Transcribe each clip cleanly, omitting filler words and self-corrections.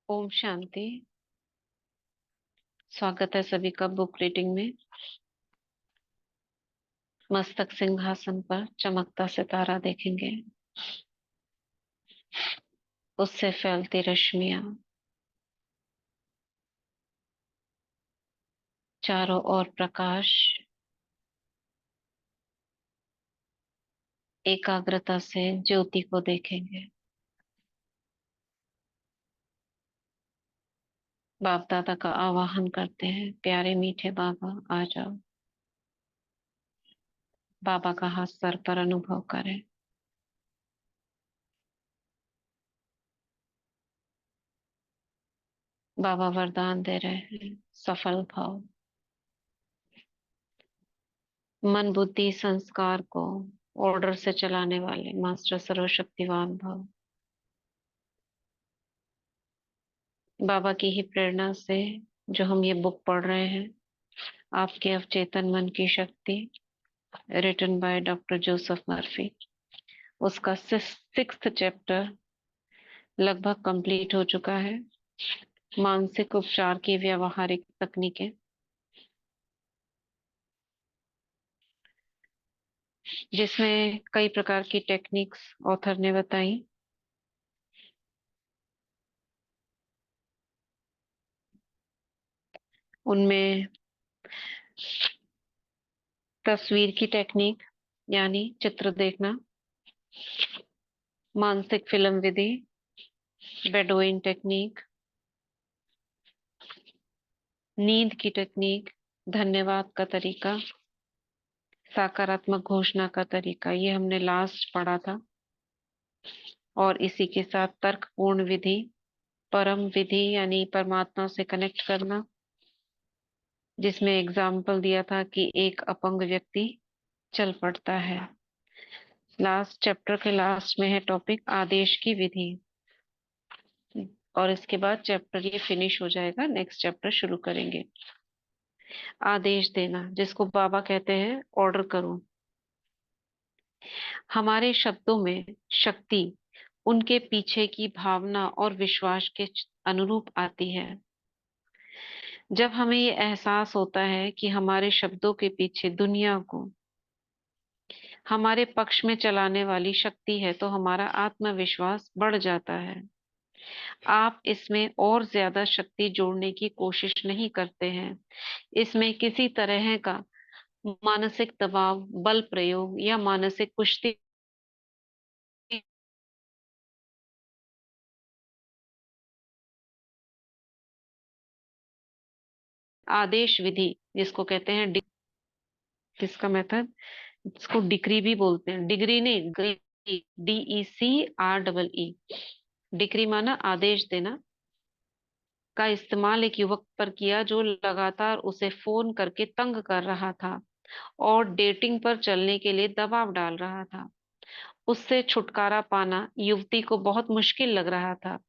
ओम शांति। स्वागत है सभी का बुक रीडिंग में। मस्तक सिंहासन पर चमकता सितारा देखेंगे, उससे फैलती रश्मियां, चारों ओर प्रकाश। एकाग्रता से ज्योति को देखेंगे। बाप दादा का आवाहन करते हैं, प्यारे मीठे बाबा आ जाओ। बाबा का हाथ सर पर अनुभव करें। बाबा वरदान दे रहे हैं, सफल भाव। मन बुद्धि संस्कार को ऑर्डर से चलाने वाले मास्टर सर्वशक्तिवान भव। बाबा की ही प्रेरणा से जो हम ये बुक पढ़ रहे हैं, आपके अवचेतन मन की शक्ति, written by doctor Joseph Murphy, उसका सिक्स्थ चैप्टर लगभग कंप्लीट हो चुका है। मानसिक उपचार की व्यवहारिक तकनीकें, जिसमें कई प्रकार की टेक्निक्स ऑथर ने बताई। उनमें तस्वीर की टेक्निक यानी चित्र देखना, मानसिक फिल्म विधि, बेडोइन टेक्निक, नींद की टेक्निक, धन्यवाद का तरीका, सकारात्मक घोषणा का तरीका, ये हमने लास्ट पढ़ा था। और इसी के साथ तर्कपूर्ण विधि, परम विधि यानी परमात्मा से कनेक्ट करना, जिसमें एग्जाम्पल दिया था कि एक अपंग व्यक्ति चल पड़ता है। लास्ट चैप्टर के लास्ट में है टॉपिक आदेश की विधि। और इसके बाद चैप्टर ये फिनिश हो जाएगा, नेक्स्ट चैप्टर शुरू करेंगे। आदेश देना, जिसको बाबा कहते हैं ऑर्डर करो। हमारे शब्दों में शक्ति उनके पीछे की भावना और विश्वास के अनुरूप आती है। जब हमें ये एहसास होता है कि हमारे शब्दों के पीछे दुनिया को हमारे पक्ष में चलाने वाली शक्ति है, तो हमारा आत्मविश्वास बढ़ जाता है। आप इसमें और ज्यादा शक्ति जोड़ने की कोशिश नहीं करते हैं। इसमें किसी तरह का मानसिक दबाव, बल प्रयोग या मानसिक कुश्ती आदेश विधि, जिसको कहते हैं किसका मेथड, इसको डिक्री भी बोलते हैं। डिग्री नहीं, DECREE। डिक्री माना आदेश देना, का इस्तेमाल एक युवक पर किया जो लगातार उसे फोन करके तंग कर रहा था और डेटिंग पर चलने के लिए दबाव डाल रहा था। उससे छुटकारा पाना युवती को बहुत मुश्किल लग रहा था।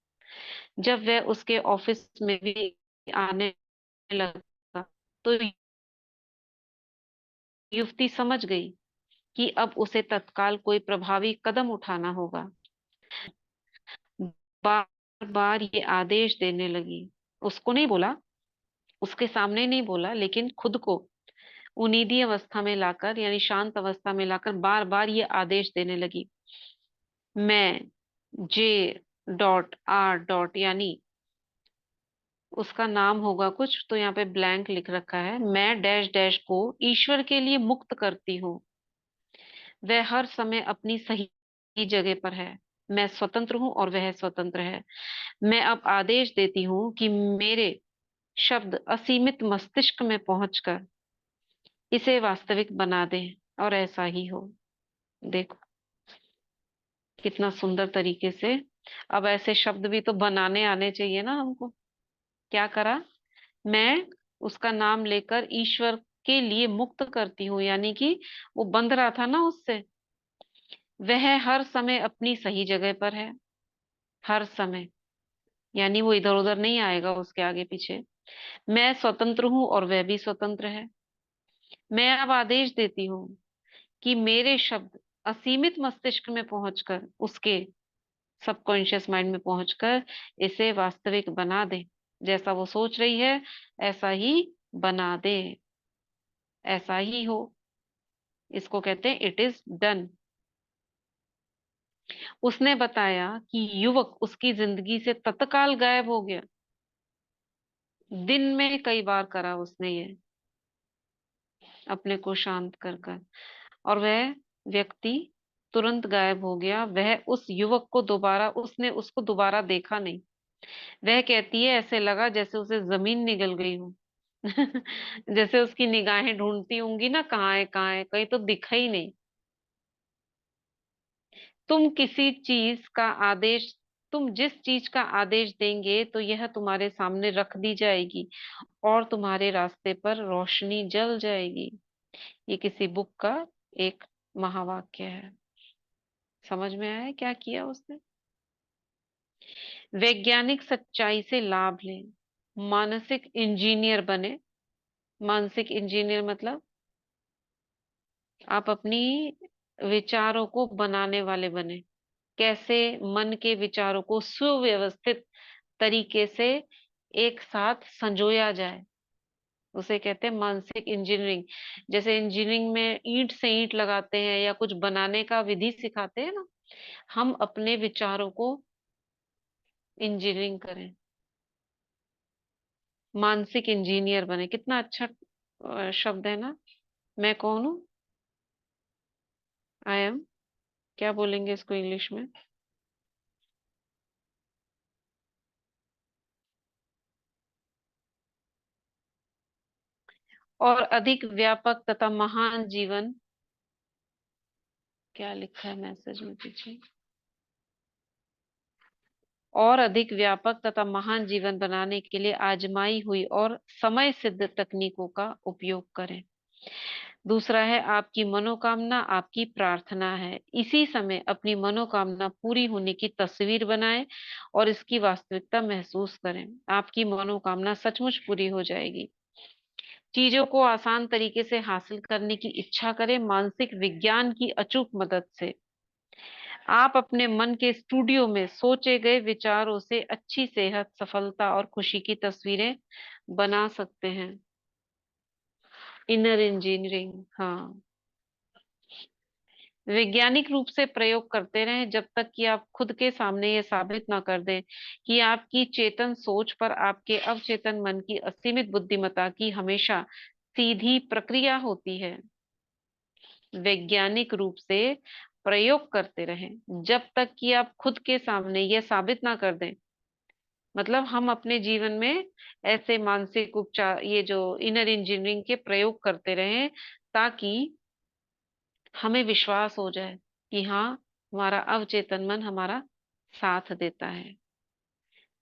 जब वह उसके ऑफिस में भी आने लगा, तो युवती समझ गई कि अब उसे तत्काल कोई प्रभावी कदम उठाना होगा। बार बार ये आदेश देने लगी। उसको नहीं बोला, उसके सामने नहीं बोला, लेकिन खुद को उन्नीदी अवस्था में लाकर यानी शांत अवस्था में लाकर बार बार ये आदेश देने लगी। मैं J.R. यानी उसका नाम होगा कुछ, तो यहाँ पे ब्लैंक लिख रखा है। मैं डैश डैश को ईश्वर के लिए मुक्त करती हूँ। वह हर समय अपनी सही जगह पर है। मैं स्वतंत्र हूँ और वह स्वतंत्र है। मैं अब आदेश देती हूँ कि मेरे शब्द असीमित मस्तिष्क में पहुंचकर इसे वास्तविक बना दें, और ऐसा ही हो। देखो कितना सुंदर तरीके से। अब ऐसे शब्द भी तो बनाने आने चाहिए ना हमको। क्या करा, मैं उसका नाम लेकर ईश्वर के लिए मुक्त करती हूँ, यानी कि वो बंध रहा था ना उससे। वह हर समय अपनी सही जगह पर है। हर समय यानी वो इधर उधर नहीं आएगा उसके आगे पीछे। मैं स्वतंत्र हूँ और वह भी स्वतंत्र है। मैं अब आदेश देती हूँ कि मेरे शब्द असीमित मस्तिष्क में पहुंचकर उसके सबकॉन्शियस माइंड में पहुंचकर इसे वास्तविक बना दे। जैसा वो सोच रही है ऐसा ही बना दे, ऐसा ही हो। इसको कहते हैं इट इज डन। उसने बताया कि युवक उसकी जिंदगी से तत्काल गायब हो गया। दिन में कई बार करा उसने ये, अपने को शांत कर कर, और वह व्यक्ति तुरंत गायब हो गया। वह उस युवक को दोबारा, उसने उसको दोबारा देखा नहीं। वह कहती है ऐसे लगा जैसे उसे जमीन निगल गई हो। जैसे उसकी निगाहें ढूंढती होंगी ना, कहाँ है, कहीं तो दिखा ही नहीं। तुम किसी चीज का आदेश तुम जिस चीज का आदेश देंगे तो यह तुम्हारे सामने रख दी जाएगी और तुम्हारे रास्ते पर रोशनी जल जाएगी। ये किसी बुक का एक महावाक्य है। समझ में आया क्या किया उसने? वैज्ञानिक सच्चाई से लाभ लें, मानसिक इंजीनियर बने। मानसिक इंजीनियर मतलब आप अपनी विचारों को बनाने वाले बने। कैसे मन के विचारों को सुव्यवस्थित तरीके से एक साथ संजोया जाए, उसे कहते हैं मानसिक इंजीनियरिंग। जैसे इंजीनियरिंग में ईंट से ईंट लगाते हैं या कुछ बनाने का विधि सिखाते हैं ना, हम अपने विचारों को इंजीनियरिंग करें, मानसिक इंजीनियर बने। कितना अच्छा शब्द है ना। मैं कौन हूँ? आई एम, क्या बोलेंगे इसको इंग्लिश में? और अधिक व्यापक तथा महान जीवन, क्या लिखा है मैसेज में पीछे? और अधिक व्यापक तथा महान जीवन बनाने के लिए आजमाई हुई और समय सिद्ध तकनीकों का उपयोग करें। दूसरा है आपकी मनोकामना आपकी प्रार्थना है। इसी समय अपनी मनोकामना पूरी होने की तस्वीर बनाएं और इसकी वास्तविकता महसूस करें। आपकी मनोकामना सचमुच पूरी हो जाएगी। चीजों को आसान तरीके से हासिल करने की इच्छा करें मानसिक विज्ञान की अचूक मदद से। आप अपने मन के स्टूडियो में सोचे गए विचारों से अच्छी सेहत, सफलता और खुशी की तस्वीरें बना सकते हैं। इनर इंजीनियरिंग, हाँ। वैज्ञानिक रूप से प्रयोग करते रहें जब तक कि आप खुद के सामने ये साबित ना कर दें कि आपकी चेतन सोच पर आपके अवचेतन मन की असीमित बुद्धिमत्ता की हमेशा सीधी प्रक्रिया होती है। वैज्ञानिक रूप से प्रयोग करते रहें जब तक कि आप खुद के सामने यह साबित ना कर दें। मतलब हम अपने जीवन में ऐसे मानसिक उपचार, ये जो इनर इंजीनियरिंग के प्रयोग करते रहें, ताकि हमें विश्वास हो जाए कि हाँ, हमारा अवचेतन मन हमारा साथ देता है।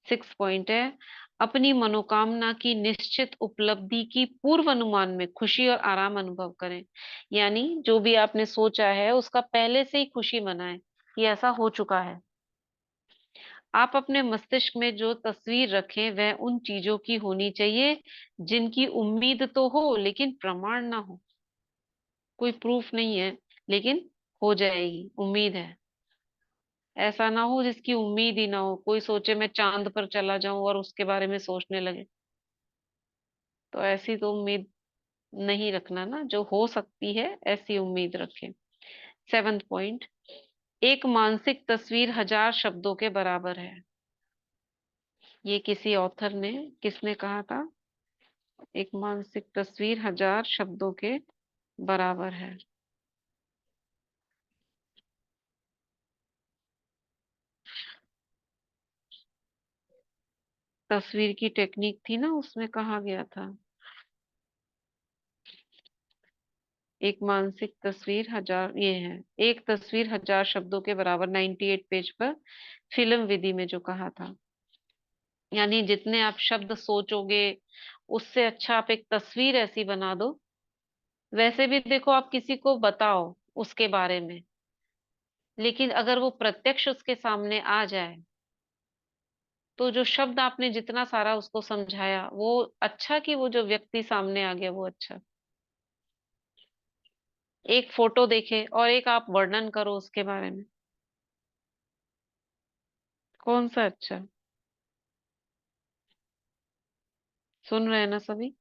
6 पॉइंट है, अपनी मनोकामना की निश्चित उपलब्धि की पूर्व अनुमान में खुशी और आराम अनुभव करें। यानी जो भी आपने सोचा है उसका पहले से ही खुशी मनाएं कि ऐसा हो चुका है। आप अपने मस्तिष्क में जो तस्वीर रखें वह उन चीजों की होनी चाहिए जिनकी उम्मीद तो हो लेकिन प्रमाण ना हो। कोई प्रूफ नहीं है लेकिन हो जाएगी, उम्मीद है। ऐसा ना हो जिसकी उम्मीद ही ना हो, कोई सोचे मैं चांद पर चला जाऊं और उसके बारे में सोचने लगे। तो ऐसी तो उम्मीद नहीं रखना ना, जो हो सकती है ऐसी उम्मीद रखें। 7 पॉइंट, एक मानसिक तस्वीर 1000 शब्दों के बराबर है। ये किसी ऑथर ने, किसने कहा था? एक मानसिक तस्वीर 1000 शब्दों के बराबर है। तस्वीर की टेक्निक थी ना, उसमें कहा गया था एक मानसिक तस्वीर हजार, ये है, एक तस्वीर 1000 शब्दों के बराबर, 98 पेज पर फिल्म विधि में जो कहा था। यानी जितने आप शब्द सोचोगे उससे अच्छा आप एक तस्वीर ऐसी बना दो। वैसे भी देखो, आप किसी को बताओ उसके बारे में, लेकिन अगर वो प्रत्यक्ष उसके सामने आ जाए तो जो शब्द आपने जितना सारा उसको समझाया वो अच्छा, कि वो जो व्यक्ति सामने आ गया वो अच्छा। एक फोटो देखे और एक आप वर्णन करो उसके बारे में। कौन सा अच्छा? सुन रहे हैं ना सभी?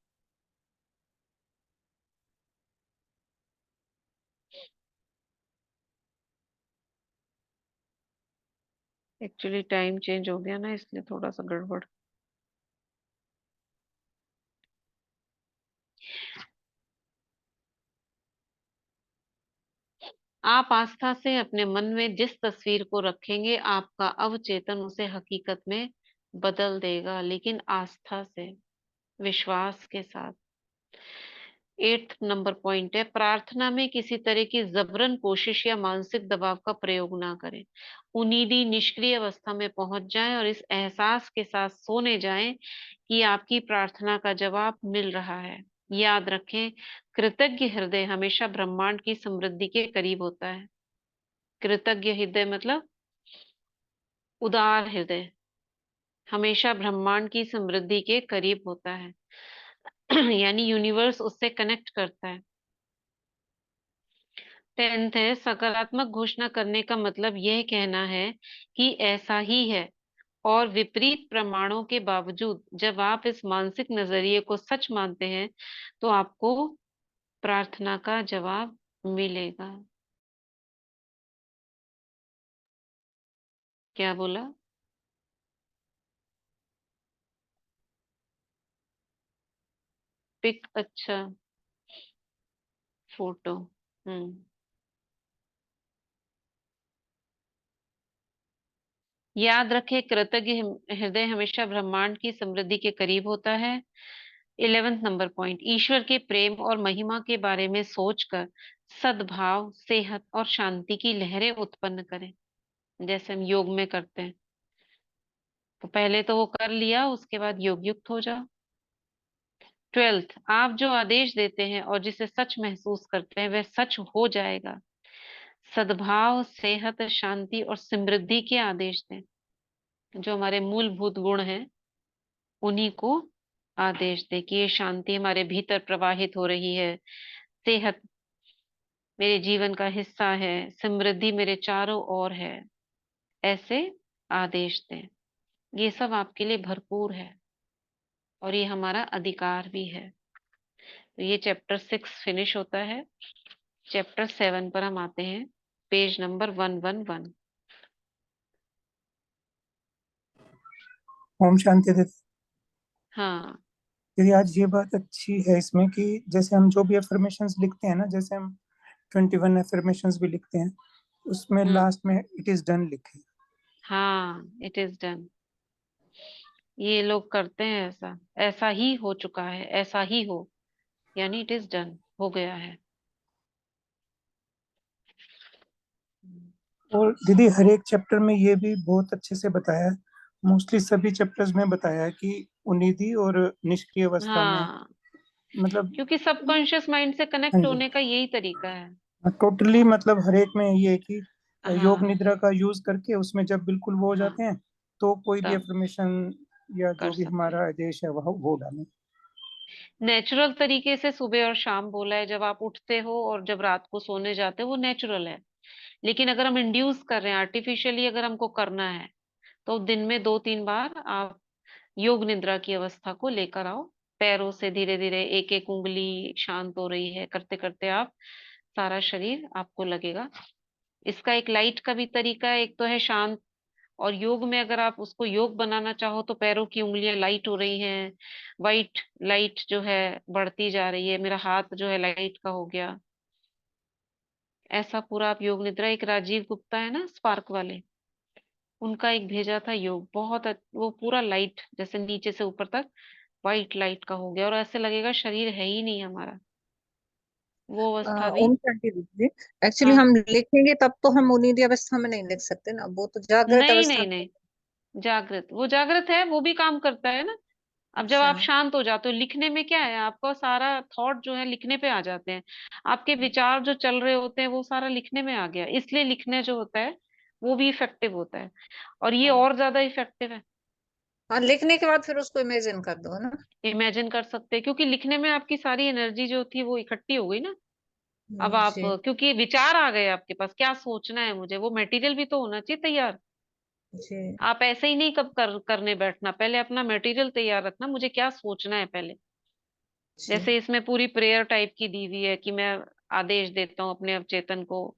एक्चुअली टाइम चेंज हो गया ना, इसलिए थोड़ा सा गड़बड़। आप आस्था से अपने मन में जिस तस्वीर को रखेंगे, आपका अवचेतन उसे हकीकत में बदल देगा, लेकिन आस्था से, विश्वास के साथ। 8th नंबर पॉइंट है, प्रार्थना में किसी तरह की जबरन कोशिश या मानसिक दबाव का प्रयोग ना करें। उन्नीदी निष्क्रिय अवस्था में पहुंच जाएं और इस एहसास के साथ सोने जाएं कि आपकी प्रार्थना का जवाब मिल रहा है। याद रखें, कृतज्ञ हृदय हमेशा ब्रह्मांड की समृद्धि के करीब होता है। कृतज्ञ हृदय मतलब उदार हृदय हमेशा ब्रह्मांड की समृद्धि के करीब होता है। यानी यूनिवर्स उससे कनेक्ट करता है। 10th है, सकारात्मक घोषणा करने का मतलब यह कहना है कि ऐसा ही है, और विपरीत प्रमाणों के बावजूद जब आप इस मानसिक नजरिए को सच मानते हैं, तो आपको प्रार्थना का जवाब मिलेगा। क्या बोला? पिक, अच्छा, फोटो। हम्म। याद रखें, कृतज्ञ हृदय हमेशा ब्रह्मांड की समृद्धि के करीब होता है। 11th नंबर पॉइंट, ईश्वर के प्रेम और महिमा के बारे में सोचकर सद्भाव, सेहत और शांति की लहरें उत्पन्न करें, जैसे हम योग में करते हैं। तो पहले तो वो कर लिया, उसके बाद योग युक्त हो जाओ। 12th, आप जो आदेश देते हैं और जिसे सच महसूस करते हैं, वह सच हो जाएगा। सद्भाव, सेहत, शांति और समृद्धि के आदेश दें, जो हमारे मूलभूत गुण हैं, उन्हीं को आदेश दे कि ये शांति हमारे भीतर प्रवाहित हो रही है, सेहत मेरे जीवन का हिस्सा है, समृद्धि मेरे चारों ओर है। ऐसे आदेश दें। ये सब आपके लिए भरपूर है, और ये हमारा अधिकार भी है। तो ये चैप्टर 6 फिनिश होता है। चैप्टर 7 पर हम आते हैं, पेज नंबर 111। ओम शांति दीदी। हाँ। दीदी आज ये बात अच्छी है इसमें कि जैसे हम जो भी एफर्मेशंस लिखते हैं ना, जैसे हम 21 एफर्मेशंस भी लिखते हैं, उसमें हम्म। लास्ट में इट इज डन लिखे। हाँ, इट इज डन। ये लोग करते हैं ऐसा, ऐसा ही हो चुका है, ऐसा ही हो, यानी इट इज डन, हो गया है। हम्म। और दीदी हर एक चैप्टर में ये भी बहुत अच्छे से बताया है, मोस्टली सभी चैप्टर्स में बताया है कि उन्नीदी और निष्क्रिय अवस्था में, हाँ, मतलब क्योंकि सबकॉन्शियस माइंड से हाँ कनेक्ट जी, होने का यही तरीका है। टोटली मतलब हर एक में ये है कि योग हाँ। निद्रा का यूज करके उसमें जब बिल्कुल वो हो हाँ, जाते हैं, तो कोई भी तब एफर्मेशन या कर जो भी सकते हैं। हमारा आदेश है वह वो डालें। नेचुरल तरीके से सुबह और शाम बोला है, जब आप उठते हो और जब रात को सोने जाते हो, वो नेचुरल है। लेकिन अगर हम इंड्यूस कर रहे हैं आर्टिफिशियली, अगर हमको करना है, तो दिन में 2-3 बार आप योग निद्रा की अवस्था को लेकर आओ। पैरों से धीरे धीरे एक एक उंगली शांत हो रही है, करते करते आप सारा शरीर आपको लगेगा। इसका एक लाइट का भी तरीका है, एक तो है शांत। और योग में अगर आप उसको योग बनाना चाहो, तो पैरों की उंगलियां लाइट हो रही हैं, वाइट लाइट जो है बढ़ती जा रही है, मेरा हाथ जो है लाइट का हो गया। ऐसा पूरा आप योग निद्रा, एक राजीव गुप्ता है ना स्पार्क वाले, उनका एक भेजा था योग, वो पूरा लाइट जैसे नीचे से ऊपर तक वाइट लाइट का हो गया, और ऐसे लगेगा शरीर है ही नहीं हमारा, वो अवस्था भी। ओम शांति दीजिए। एक्चुअली हाँ। हम लिखेंगे तब तो हम उन्नीदी अवस्था में नहीं लिख सकते ना, वो तो जागृत नहीं अवस्था नहीं में। नहीं, जागृत, वो जागृत है, वो भी काम करता है ना। अब जब अच्छा। आप शांत हो जाते हो, लिखने में क्या है, आपका सारा थॉट जो है लिखने पे आ जाते हैं। आपके विचार जो चल रहे होते हैं, वो सारा लिखने में आ गया, इसलिए लिखने जो होता है वो भी इफेक्टिव होता है, और ये हाँ और ज्यादा इफेक्टिव है। हाँ, लिखने के बाद फिर उसको इमेजिन कर दो ना। इमेजिन कर सकते हैं, क्योंकि लिखने में आपकी सारी एनर्जी जो थी वो इकट्ठी हो गई ना। अब आप, जी। क्योंकि विचार आ गए आपके पास, क्या सोचना है मुझे, वो मटेरियल भी तो होना चाहिए तैयार। जी आप ऐसे ही नहीं कब करने बैठना, पहले अपना मटेरियल तैयार रखना, मुझे क्या सोचना है पहले। जी। जैसे इसमें पूरी प्रेयर टाइप की दी हुई है कि मैं आदेश देता हूँ अपने अवचेतन को,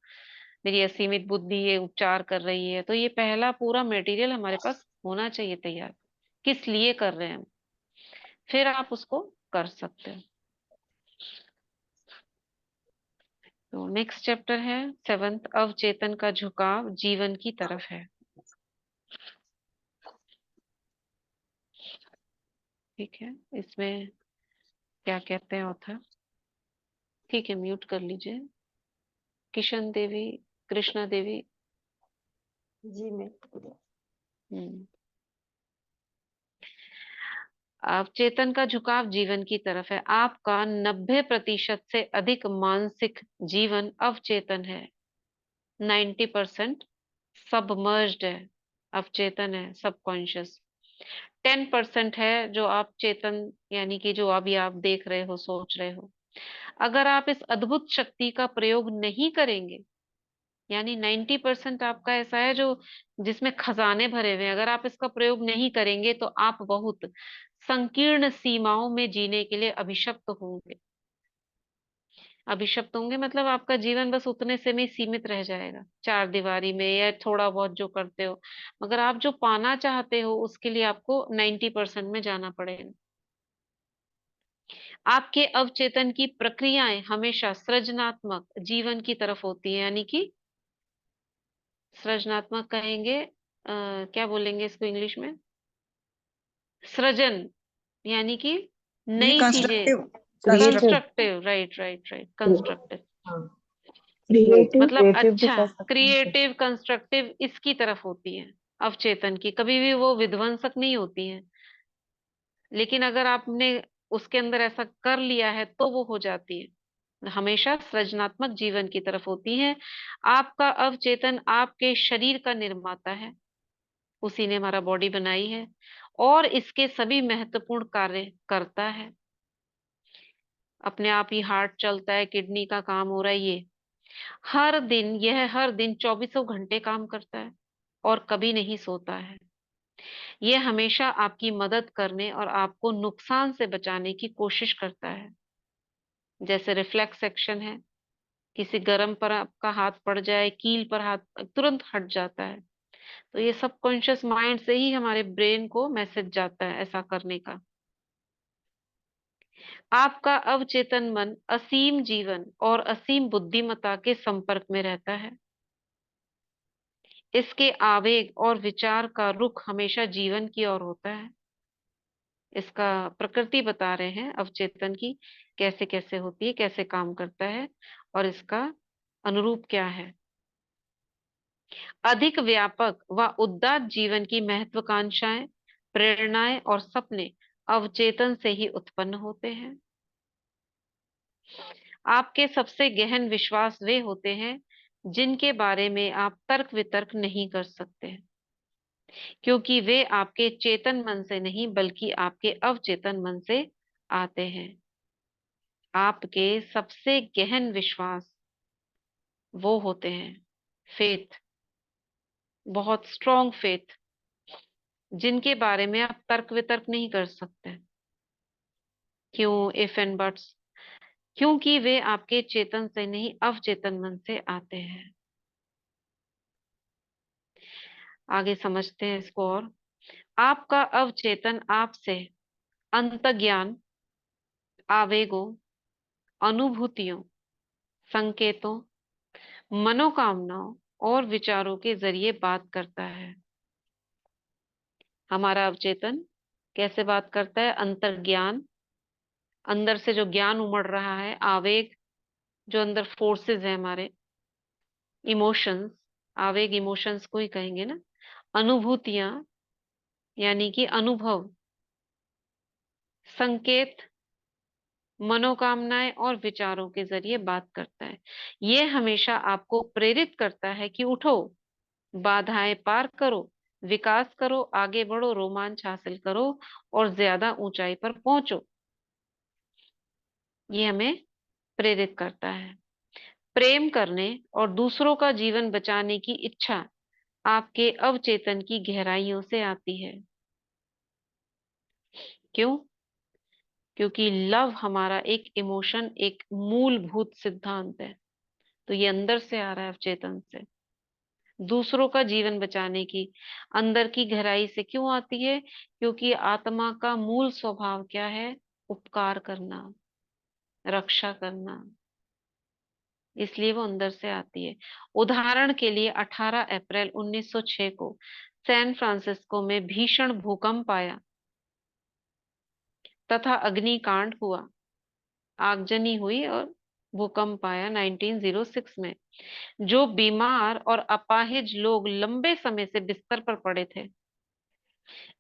मेरी असीमित बुद्धि ये उपचार कर रही है, तो ये पहला पूरा मटेरियल हमारे पास होना चाहिए तैयार, किस लिए कर रहे हैं हम, फिर आप उसको कर सकते हो। तो नेक्स्ट चैप्टर है 7th, अवचेतन का झुकाव जीवन की तरफ है। ठीक है, इसमें क्या कहते हैं ऑथर? ठीक है, म्यूट कर लीजिए। किशन देवी, कृष्णा देवी। जी मैं हम्म। अवचेतन का झुकाव जीवन की तरफ है। आपका 90% से अधिक मानसिक जीवन अवचेतन है। 90% सबमर्ज्ड है, अवचेतन है, सबकॉन्शियस। 10% है जो आप चेतन, यानी कि जो अभी आप देख रहे हो, सोच रहे हो। अगर आप इस अद्भुत शक्ति का प्रयोग नहीं करेंगे, यानी 90% आपका ऐसा है जो जिसमें खजाने भरे हुए हैं, अगर आप इसका प्रयोग नहीं करेंगे तो आप बहुत संकीर्ण सीमाओं में जीने के लिए अभिशप्त होंगे। अभिशप्त होंगे मतलब आपका जीवन बस उतने से में ही सीमित रह जाएगा, चार दीवारी में, या थोड़ा बहुत जो करते हो। मगर आप जो पाना चाहते हो उसके लिए आपको 90% में जाना पड़ेगा। आपके अवचेतन की प्रक्रियाएं हमेशा सृजनात्मक जीवन की तरफ होती है, यानी कि सृजनात्मक कहेंगे, क्या बोलेंगे इसको इंग्लिश में? सृजन, यानी कि ये नई चीजें। Constructive creative. Constructive. Constructive, right right right, constructive. हाँ, क्रिएटिव मतलब क्रिएटिव भी अच्छा, कह सकते हैं इसे। क्रिएटिव कंस्ट्रक्टिव इसकी तरफ होती है अवचेतन की, कभी भी वो विध्वंसक नहीं होती है। लेकिन अगर आपने उसके अंदर ऐसा कर लिया है तो वो हो जाती है। हमेशा सृजनात्मक जीवन की तरफ होती है। आपका अवचेतन आपके शरीर का निर्माता है, उसी ने हमारा बॉडी बनाई है और इसके सभी महत्वपूर्ण कार्य करता है। अपने आप ही हार्ट चलता है, किडनी का काम हो रहा है, ये हर दिन 24 घंटे काम करता है और कभी नहीं सोता है। ये हमेशा आपकी मदद करने और आपको नुकसान से बचाने की कोशिश करता है। जैसे रिफ्लेक्स एक्शन है, किसी गर्म पर आपका हाथ पड़ जाए, कील पर हाथ, तुरंत हट जाता है। तो ये सबकॉन्शियस माइंड से ही हमारे ब्रेन को मैसेज जाता है ऐसा करने का। आपका अवचेतन मन असीम जीवन और असीम बुद्धिमत्ता के संपर्क में रहता है। इसके आवेग और विचार का रुख हमेशा जीवन की ओर होता है। इसका प्रकृति बता रहे हैं अवचेतन की, कैसे कैसे होती है, कैसे काम करता है और इसका अनुरूप क्या है। अधिक व्यापक व उदात्त जीवन की महत्वाकांक्षाएं, प्रेरणाएं और सपने अवचेतन से ही उत्पन्न होते हैं। आपके सबसे गहन विश्वास वे होते हैं जिनके बारे में आप तर्क वितर्क नहीं कर सकते, क्योंकि वे आपके चेतन मन से नहीं बल्कि आपके अवचेतन मन से आते हैं। आपके सबसे गहन विश्वास वो होते हैं, फेथ, बहुत स्ट्रॉन्ग फेथ, जिनके बारे में आप तर्क वितर्क नहीं कर सकते। क्यों? इफ एंड बट्स, क्योंकि वे आपके चेतन से नहीं अवचेतन मन से आते हैं। आगे समझते हैं इसको और। आपका अवचेतन आपसे अंतर्ज्ञान, आवेगों, अनुभूतियों, संकेतों, मनोकामनाओं और विचारों के जरिए बात करता है। हमारा अवचेतन कैसे बात करता है? अंतर्ज्ञान, अंदर से जो ज्ञान उमड़ रहा है, आवेग, जो अंदर फोर्सेस है हमारे, इमोशंस, आवेग इमोशंस को ही कहेंगे ना, अनुभूतियां यानी कि अनुभव, संकेत, मनोकामनाएं और विचारों के जरिए बात करता है। ये हमेशा आपको प्रेरित करता है कि उठो, बाधाएं पार करो, विकास करो, आगे बढ़ो, रोमांच हासिल करो और ज्यादा ऊंचाई पर पहुंचो। ये हमें प्रेरित करता है। प्रेम करने और दूसरों का जीवन बचाने की इच्छा आपके अवचेतन की गहराइयों से आती है। क्यों? क्योंकि लव हमारा एक इमोशन, एक मूलभूत सिद्धांत है। तो ये अंदर से आ रहा है, अवचेतन से। दूसरों का जीवन बचाने की अंदर की गहराई से क्यों आती है? क्योंकि आत्मा का मूल स्वभाव क्या है? उपकार करना, रक्षा करना। इसलिए वो अंदर से आती है। उदाहरण के लिए 18 अप्रैल 1906 को सैन फ्रांसिस्को में भीषण भूकंप आया तथा अग्निकांड हुआ, आगजनी हुई और भूकंप आया 1906 में। जो बीमार और अपाहिज लोग लंबे समय से बिस्तर पर पड़े थे,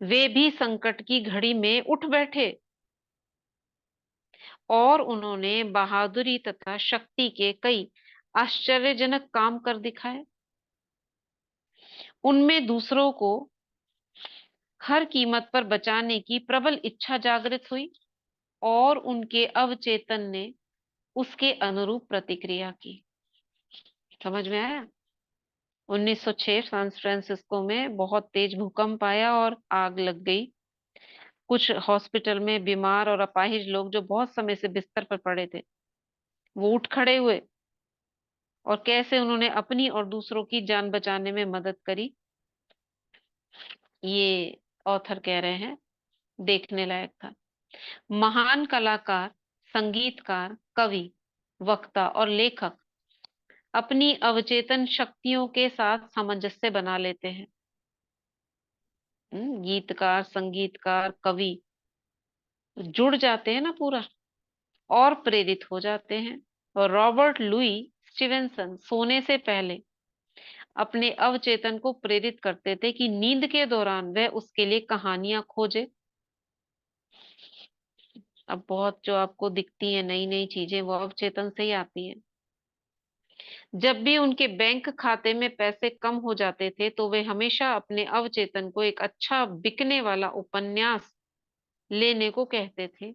वे भी संकट की घड़ी में उठ बैठे और उन्होंने बहादुरी तथा शक्ति के कई आश्चर्यजनक काम कर दिखाए। उनमें दूसरों को हर कीमत पर बचाने की प्रबल इच्छा जागृत हुई और उनके अवचेतन ने उसके अनुरूप प्रतिक्रिया की। समझ में आया? 1906 सैन फ्रांसिस्को में बहुत तेज भूकंप आया और आग लग गई। कुछ हॉस्पिटल में बीमार और अपाहिज लोग जो बहुत समय से बिस्तर पर पड़े थे, वो उठ खड़े हुए और कैसे उन्होंने अपनी और दूसरों की जान बचाने में मदद करी, ये ऑथर कह रहे हैं। देखने लायक था। महान कलाकार, संगीतकार, कवि, वक्ता और लेखक अपनी अवचेतन शक्तियों के साथ सामंजस्य बना लेते हैं। गीतकार, संगीतकार, कवि जुड़ जाते हैं ना पूरा, और प्रेरित हो जाते हैं। और रॉबर्ट लुई स्टीवेंसन सोने से पहले अपने अवचेतन को प्रेरित करते थे कि नींद के दौरान वह उसके लिए कहानियां खोजे। अब बहुत जो आपको दिखती है नई नई चीजें, वो अवचेतन से ही आती हैं। जब भी उनके बैंक खाते में पैसे कम हो जाते थे, तो वे हमेशा अपने अवचेतन को एक अच्छा बिकने वाला उपन्यास लेने को कहते थे।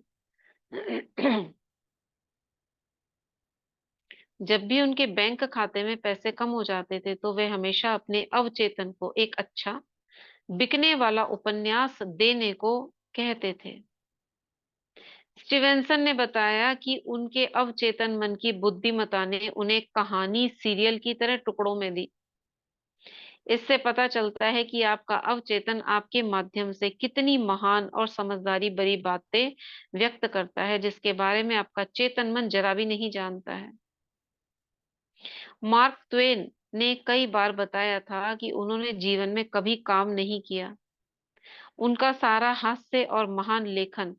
जब भी उनके बैंक खाते में पैसे कम हो जाते थे, तो वे हमेशा अपने अवचेतन को एक अच्छा बिकने वाला उपन्यास देने को कहते थे। स्टीवेंसन ने बताया कि उनके अवचेतन मन की बुद्धिमत्ता ने उन्हें कहानी सीरियल की तरह टुकड़ों में दी। इससे पता चलता है कि आपका अवचेतन आपके माध्यम से कितनी महान और समझदारी भरी बातें व्यक्त करता है, जिसके बारे में आपका चेतन मन जरा भी नहीं जानता है। मार्क ट्वेन ने कई बार बताया था कि उन्होंने जीवन में कभी काम नहीं किया। उनका सारा हास्य और महान लेखन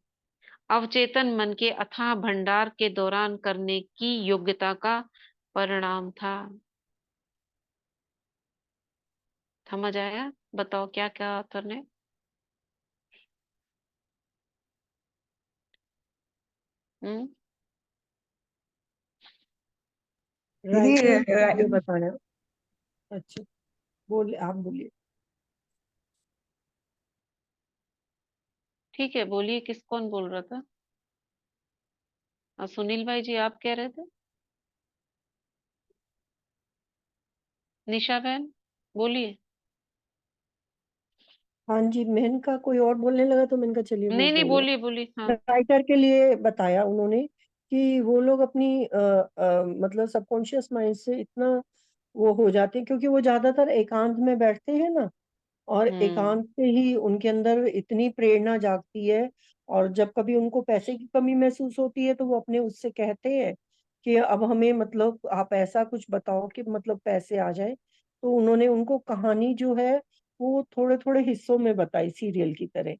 अवचेतन मन के अथाह भंडार के दौरान करने की योग्यता का परिणाम था। समझ आया? बताओ क्या क्या ऑथर ने। हम्म। राइटर ये ये बताया। अच्छा, बोलिए, आप बोलिए। ठीक है, बोलिए, किस कौन बोल रहा था? सुनील भाई जी, आप कह रहे थे? निशा बहन, बोलिए। हाँ जी, मैंने कहा कोई और बोलने लगा तो मैंने कहा चलिए वो नहीं नहीं, बोल बोलिए बोलिए, हाँ। राइटर के लिए बताया उन्होंने कि वो लोग अपनी मतलब सबकॉन्शियस माइंड से इतना वो हो जाते हैं, क्योंकि वो ज्यादातर एकांत में बैठते हैं ना, और हम्म। एकांत से ही उनके अंदर इतनी प्रेरणा जागती है। और जब कभी उनको पैसे की कमी महसूस होती है, तो वो अपने उससे कहते हैं कि अब हमें मतलब आप ऐसा कुछ बताओ कि मतलब पैसे आ जाए। तो उन्होंने उनको कहानी जो है वो थोड़े थोड़े हिस्सों में बताई, सीरियल की तरह।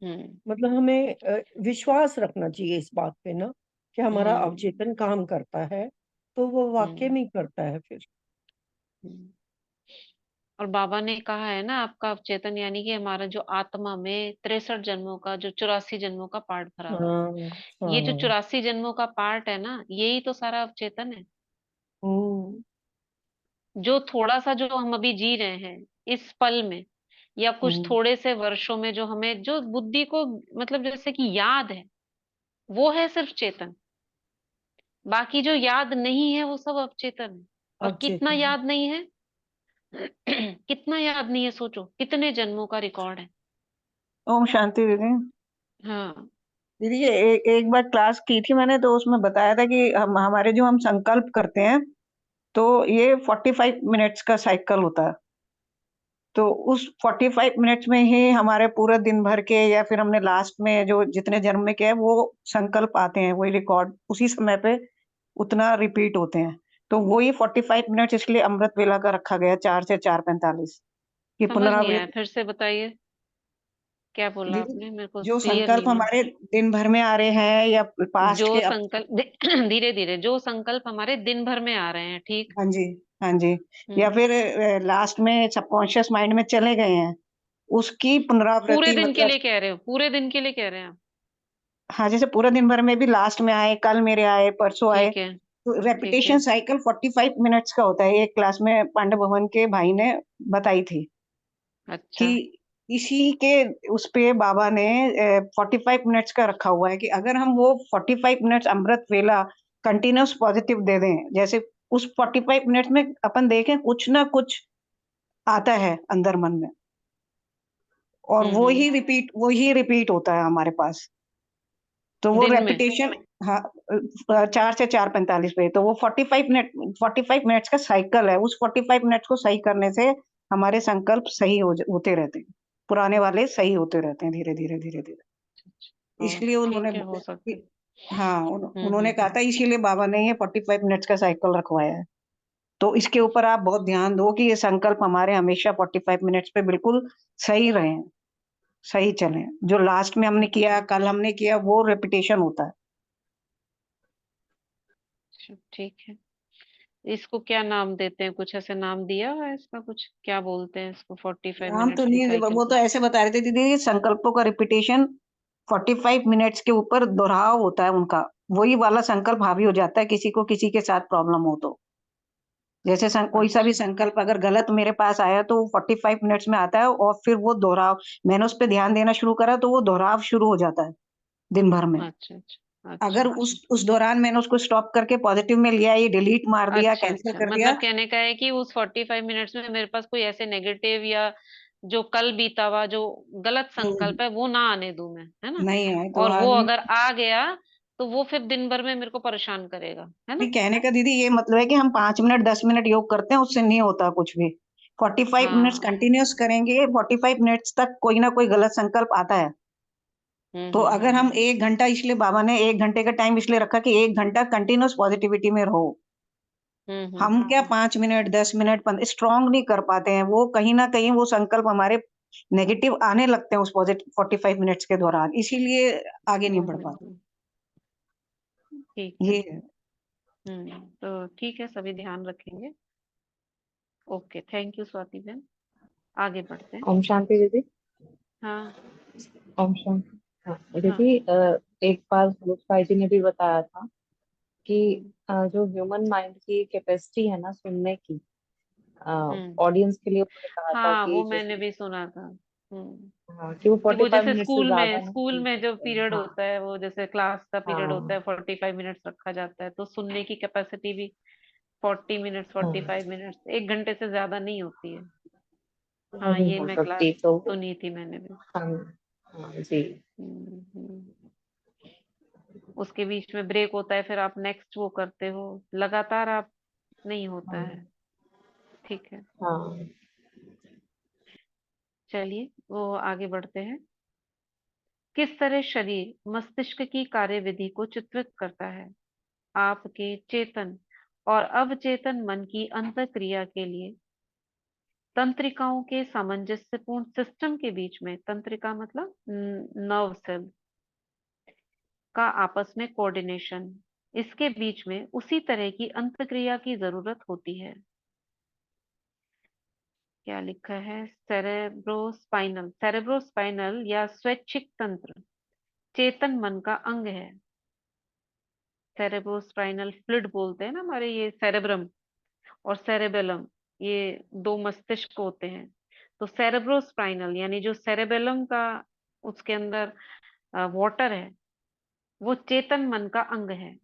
हम्म। मतलब हमें विश्वास रखना चाहिए इस बात पे ना, कि हमारा हम्म। अवचेतन काम करता है, तो वो वाकई हम्म। में करता है फिर। हम्म। और बाबा ने कहा है ना, आपका अवचेतन यानी कि हमारा जो आत्मा में 63 जन्मों का, जो 84 जन्मों का पार्ट भरा हुआ है। हाँ ये जो हाँ। 84 जन्मों का पार्ट है ना, यही तो सारा अवचेतन है। हम्म जो थोड़ा सा जो हम अभी जी रहे हैं इस पल में, या कुछ हम्म। थोड़े से वर्षों में, जो हमें जो बुद्धि को मतलब जैसे कि याद है, वो है सिर्फ चेतन। बाकी जो याद नहीं है वो सब अवचेतन है। और कितना अवचेतन। याद नहीं है? कितना याद नहीं है, सोचो कितने जन्मों का रिकॉर्ड है। ओम शांति दीदी। हाँ। दीदी ये एक बार क्लास की थी मैंने, तो उसमें बताया था कि हमारे जो हम संकल्प करते हैं तो ये 45 मिनट्स का साइकिल होता है। तो उस 45 मिनट्स में ही हमारे पूरे दिन भर के या फिर हमने लास्ट में जो जितने जन्म में किया है वो संकल्प आते हैं, वही रिकॉर्ड उसी समय पे उतना रिपीट होते हैं। तो वही 45 मिनट्स इसलिए अमृत वेला का रखा गया, 4 से 4:45 की समझ नहीं आया, पुनरावृत्ति। फिर से बताइए, क्या बोला दीदी आपने, मेरे को जो क्लियर नहीं संकल्प हुआ। हमारे दिन भर में आ रहे हैं या पास्ट जो के संकल्प धीरे धीरे जो संकल्प हमारे दिन भर में आ रहे हैं, ठीक। हाँ जी, हाँ जी, या हम्म। फिर लास्ट में सबकॉन्शियस माइंड में चले गए हैं, उसकी पूरे पुनरावृत्ति दिन के मतलब। लिए कह रहे हो, पूरे दिन के लिए कह रहे हैं आप? हाँ, जैसे पूरे दिन भर में भी लास्ट में आए, कल मेरे आए, परसों आए। ठीक है। तो ठीक रेपिटेशन है। साइकिल 45 मिनट्स का होता है। एक क्लास में पांडव भवन के भाई ने बताई थी कि अच्छा। इसी के उस पे बाबा ने 45 मिनट्स का रखा हुआ है कि अगर हम वो 45 मिनट्स अमृत वेला कंटिन्यूस पॉजिटिव दे दें, जैसे उस 45 मिनट्स में अपन देखें कुछ ना कुछ आता है अंदर मन में, और हम्म। वो ही रिपीट होता है हमारे पास। तो वो दिन में। रेपिटेशन, हाँ, 4 से 4:45 पे, तो वो 45 मिनट्स का साइकिल है। उस 45 मिनट्स को सही करने से हमारे संकल्प सही होते रहते हैं, पुराने वाले सही होते रहते हैं, धीरे धीरे धीरे धीरे। इसलिए उन्होंने ठीक है, हो सकता है। हाँ, उन्होंने हम्म। कहा था, इसीलिए बाबा ने ये 45 मिनट्स का साइकिल रखवाया है। तो इसके ऊपर आप बहुत ध्यान दो कि ये संकल्प हमारे हमेशा 45 मिनट्स पे बिल्कुल सही रहे, सही चले। जो लास्ट में हमने किया, कल हमने किया, वो रेपिटेशन होता है। अच्छा, ठीक है। इसको क्या नाम देते हैं, कुछ ऐसे नाम दिया हुआ है इसका, कुछ क्या बोलते हैं इसको, 45 नाम तो मिनट्स की नहीं, साइकिल वो तो को? ऐसे बता रहे थे दीदी, संकल्पों का रिपीटेशन 45 मिनट्स के ऊपर दोहराव होता है उनका। वही वाला संकल्प हावी हो जाता है किसी को किसी के साथ प्रॉब्लम हो तो। जैसे कोई सा भी अच्छा। संकल्प अगर गलत मेरे पास आया तो वो 45 मिनट्स में आता है, और फिर वो दोहराव, मैंने उस पर ध्यान देना शुरू करा तो वो दोहराव शुरू हो जाता है दिन भर में। अच्छा। अच्छा। अच्छा। अगर अच्छा। उस दौरान मैंने उसको स्टॉप करके पॉजिटिव में लिया, ये डिलीट मार दिया, अच्छा। कैंसिल अच्छा, कर दिया। मतलब कहने का है कि उस 45 मिनट्स में मेरे पास कोई ऐसे नेगेटिव या जो कल बीता हुआ जो गलत हम्म, संकल्प है वो ना आने दूं मैं, है ना। नहीं है तो और वो आगे। अगर आ गया तो वो फिर दिन भर में मेरे को परेशान करेगा, है नहीं, ना। कहने का दीदी ये मतलब है कि हम 5 मिनट 10 मिनट योग करते हैं, उससे नहीं होता कुछ भी। 45 मिनट्स हाँ। कंटिन्यूस करेंगे, 45 मिनट्स तक कोई ना कोई गलत संकल्प आता है। तो अगर हम 1 घंटा, इसलिए बाबा ने 1 घंटे का टाइम इसलिए रखा कि 1 घंटा कंटिन्यूस पॉजिटिविटी में रहो। हम क्या 5 मिनट 10 मिनट स्ट्रांग नहीं कर पाते हैं, वो कहीं ना कहीं वो संकल्प हमारे नेगेटिव आने लगते हैं उस पॉजिटिव 45 मिनट्स के दौरान, इसीलिए आगे नहीं बढ़ पाते। ठीक है। ये है। तो ठीक है, सभी ध्यान रखेंगे। ओके, थैंक यू स्वाति बहन। आगे बढ़ते हैं। ओम शांति दीदी। हाँ। ओम शांति। हाँ हाँ। दीदी, एक बार सूरज भाई जी ने भी बताया था कि हम्म। जो ह्यूमन माइंड की कैपेसिटी है ना सुनने की, हम्म। ऑडियंस के लिए उन्होंने कहा था हाँ, कि वो मैंने जैसे, भी सुना था। हाँ, कि वो कि वो 45 जैसे मिनट से ज्यादा नहीं स्कूल सुन में जो सकते। पीरियड हाँ। होता है, वो जैसे क्लास का पीरियड होता है, हाँ। 45 मिनट्स रखा जाता है, तो सुनने की कैपेसिटी भी 40 मिनट्स, फोर्टी हाँ, फाइव मिनट्स 1 घंटे से ज्यादा नहीं होती है। हाँ, नहीं ये हो मैं क्लास सकती तो। सुनी थी मैंने भी। हाँ। हाँ जी। हम्म। उसके बीच में ब्रेक होता है, फिर आप नेक्स्ट वो करते हो, लगातार आप नहीं होता हाँ। है। ठीक है। हाँ। चलिए, वो आगे बढ़ते हैं। किस तरह शरीर मस्तिष्क की कार्यविधि को चित्रित करता है? आपके चेतन और अवचेतन मन की अंतःक्रिया के लिए तंत्रिकाओं के सामंजस्यपूर्ण सिस्टम के बीच में, तंत्रिका मतलब नर्व सेल का आपस में कोऑर्डिनेशन, इसके बीच में उसी तरह की अंतःक्रिया की जरूरत होती है। क्या लिखा है? सेरेब्रोस्पाइनल या स्वैच्छिक तंत्र चेतन मन का अंग है। सेरेब्रोस्पाइनल फ्लूइड बोलते हैं ना हमारे, ये सेरेब्रम और सेरेबेलम, ये दो मस्तिष्क होते हैं। तो सेरेब्रोस्पाइनल यानी जो सेरेबेलम का उसके अंदर वाटर है, वो चेतन मन का अंग है।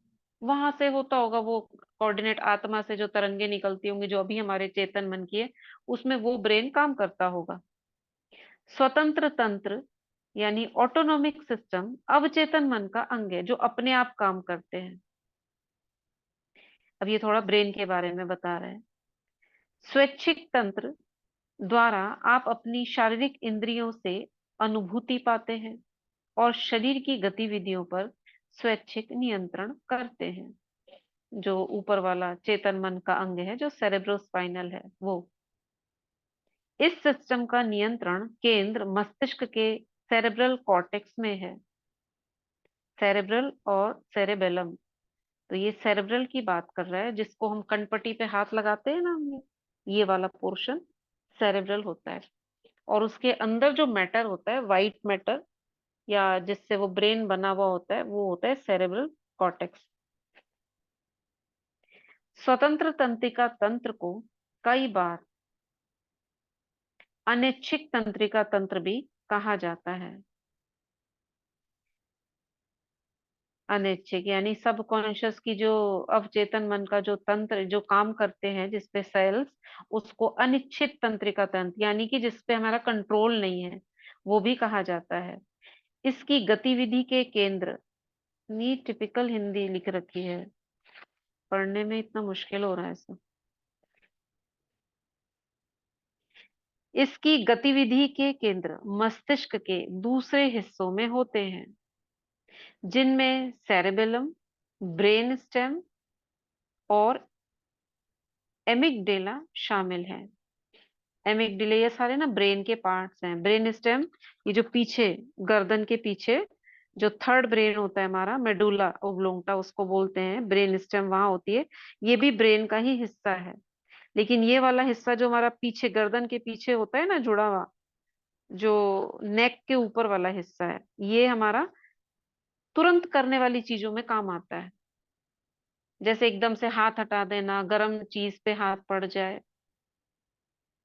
वहां से होता होगा वो कोऑर्डिनेट आत्मा से जो तरंगे निकलती होंगी, जो अभी हमारे चेतन मन की है, उसमें वो ब्रेन काम करता होगा। स्वतंत्र तंत्र यानी ऑटोनॉमिक सिस्टम अवचेतन मन का अंग है, जो अपने आप काम करते हैं। अब ये थोड़ा ब्रेन के बारे में बता रहे हैं। स्वैच्छिक तंत्र द्वारा आप अपनी शारीरिक इंद्रियों से अनुभूति पाते हैं और शरीर की गतिविधियों पर स्वैच्छिक नियंत्रण करते हैं। जो ऊपर वाला चेतन मन का अंग है, जो सेरेब्रोस्पाइनल है, वो इस सिस्टम का नियंत्रण केंद्र मस्तिष्क के सेरेब्रल कॉर्टेक्स में है। सेरेब्रल और सेरेबेलम, तो ये सेरेब्रल की बात कर रहा है, जिसको हम कनपट्टी पे हाथ लगाते हैं ना, ये वाला पोर्शन सेरेब्रल होता है। और उसके अंदर जो मैटर होता है, वाइट मैटर, या जिससे वो ब्रेन बना हुआ होता है, वो होता है सेरेब्रल कॉर्टेक्स। स्वतंत्र तंत्रिका तंत्र को कई बार अनैच्छिक तंत्रिका तंत्र भी कहा जाता है। अनैच्छिक यानी सबकॉन्शियस की जो अवचेतन मन का जो तंत्र जो काम करते हैं, जिसपे सेल्स, उसको अनिश्चित तंत्रिका तंत्र यानी कि जिसपे हमारा कंट्रोल नहीं है, वो भी कहा जाता है। इसकी गतिविधि के केंद्र, ये टिपिकल हिंदी लिख रखी है, पढ़ने में इतना मुश्किल हो रहा है सब। इसकी गतिविधि के केंद्र मस्तिष्क के दूसरे हिस्सों में होते हैं, जिनमें सेरेबेलम, ब्रेन स्टेम और एमिगडेला शामिल है। एमिगडेला, ये सारे ना ब्रेन के पार्ट्स हैं। ब्रेन स्टेम, ये जो पीछे गर्दन के पीछे जो थर्ड ब्रेन होता है हमारा, मेडुला ओब्लोंगटा उसको बोलते हैं, ब्रेन स्टेम वहां होती है। ये भी ब्रेन का ही हिस्सा है, लेकिन ये वाला हिस्सा जो हमारा पीछे गर्दन के पीछे होता है ना, जुड़ा हुआ, जो नेक के ऊपर वाला हिस्सा है, ये हमारा तुरंत करने वाली चीजों में काम आता है। जैसे एकदम से हाथ हटा देना, गर्म चीज पे हाथ पड़ जाए,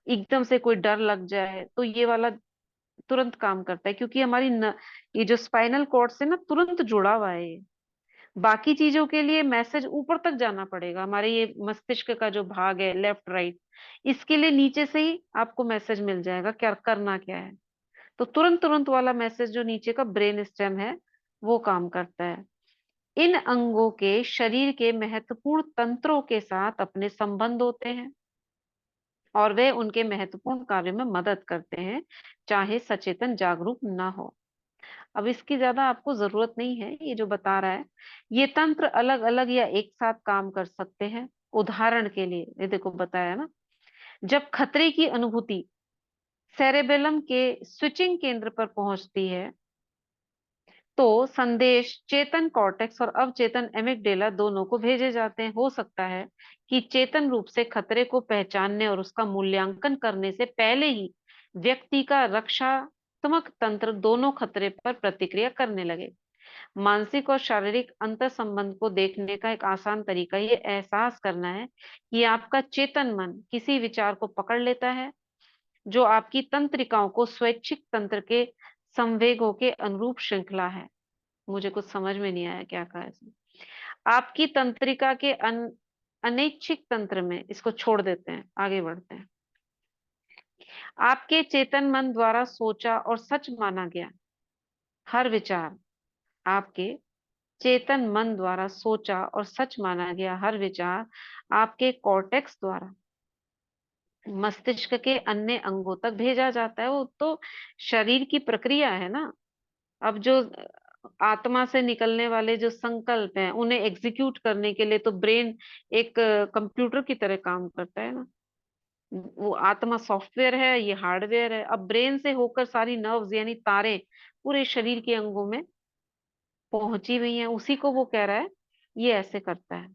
एकदम से कोई डर लग जाए, तो ये वाला तुरंत काम करता है, क्योंकि हमारी ये जो स्पाइनल कॉर्ड से ना तुरंत जुड़ा हुआ है ये। बाकी चीजों के लिए मैसेज ऊपर तक जाना पड़ेगा, हमारे ये मस्तिष्क का जो भाग है लेफ्ट राइट, इसके लिए नीचे से ही आपको मैसेज मिल जाएगा क्या करना क्या है। तो तुरंत तुरंत वाला मैसेज जो नीचे का ब्रेन स्टेम है, वो काम करता है। इन अंगों के शरीर के महत्वपूर्ण तंत्रों के साथ अपने संबंध होते हैं और वे उनके महत्वपूर्ण कार्य में मदद करते हैं, चाहे सचेतन जागरूक ना हो। अब इसकी ज्यादा आपको जरूरत नहीं है, ये जो बता रहा है, ये तंत्र अलग अलग या एक साथ काम कर सकते हैं। उदाहरण के लिए ये देखो बताया ना, जब खतरे की अनुभूति सेरेबेलम के स्विचिंग केंद्र पर पहुंचती है, तो संदेश चेतन कॉर्टेक्स और अवचेतन एमिगडेला दोनों को भेजे जाते हैं। हो सकता है कि चेतन रूप से खतरे को पहचानने और उसका मूल्यांकन करने से पहले ही व्यक्ति का रक्षात्मक तंत्र दोनों खतरे पर प्रतिक्रिया करने लगे। मानसिक और शारीरिक अंतर संबंध को देखने का एक आसान तरीका ये एहसास करना है कि आपका चेतन मन किसी विचार को पकड़ लेता है, जो आपकी तंत्रिकाओं को स्वैच्छिक तंत्र के संवेगों के अनुरूप श्रृंखला है। मुझे कुछ समझ में नहीं आया क्या कहा इसमें। आपकी तंत्रिका के अनैच्छिक तंत्र में, इसको छोड़ देते हैं, आगे बढ़ते हैं। आपके चेतन मन द्वारा सोचा और सच माना गया हर विचार, आपके चेतन मन द्वारा सोचा और सच माना गया हर विचार आपके कॉर्टेक्स द्वारा मस्तिष्क के अन्य अंगों तक भेजा जाता है। वो तो शरीर की प्रक्रिया है ना। अब जो आत्मा से निकलने वाले जो संकल्प हैं, उन्हें एग्जीक्यूट करने के लिए तो ब्रेन एक कंप्यूटर की तरह काम करता है ना। वो आत्मा सॉफ्टवेयर है, ये हार्डवेयर है। अब ब्रेन से होकर सारी नर्व्स यानी तारे पूरे शरीर के अंगों में पहुंची हुई हैं, उसी को वो कह रहा है ये ऐसे करता है।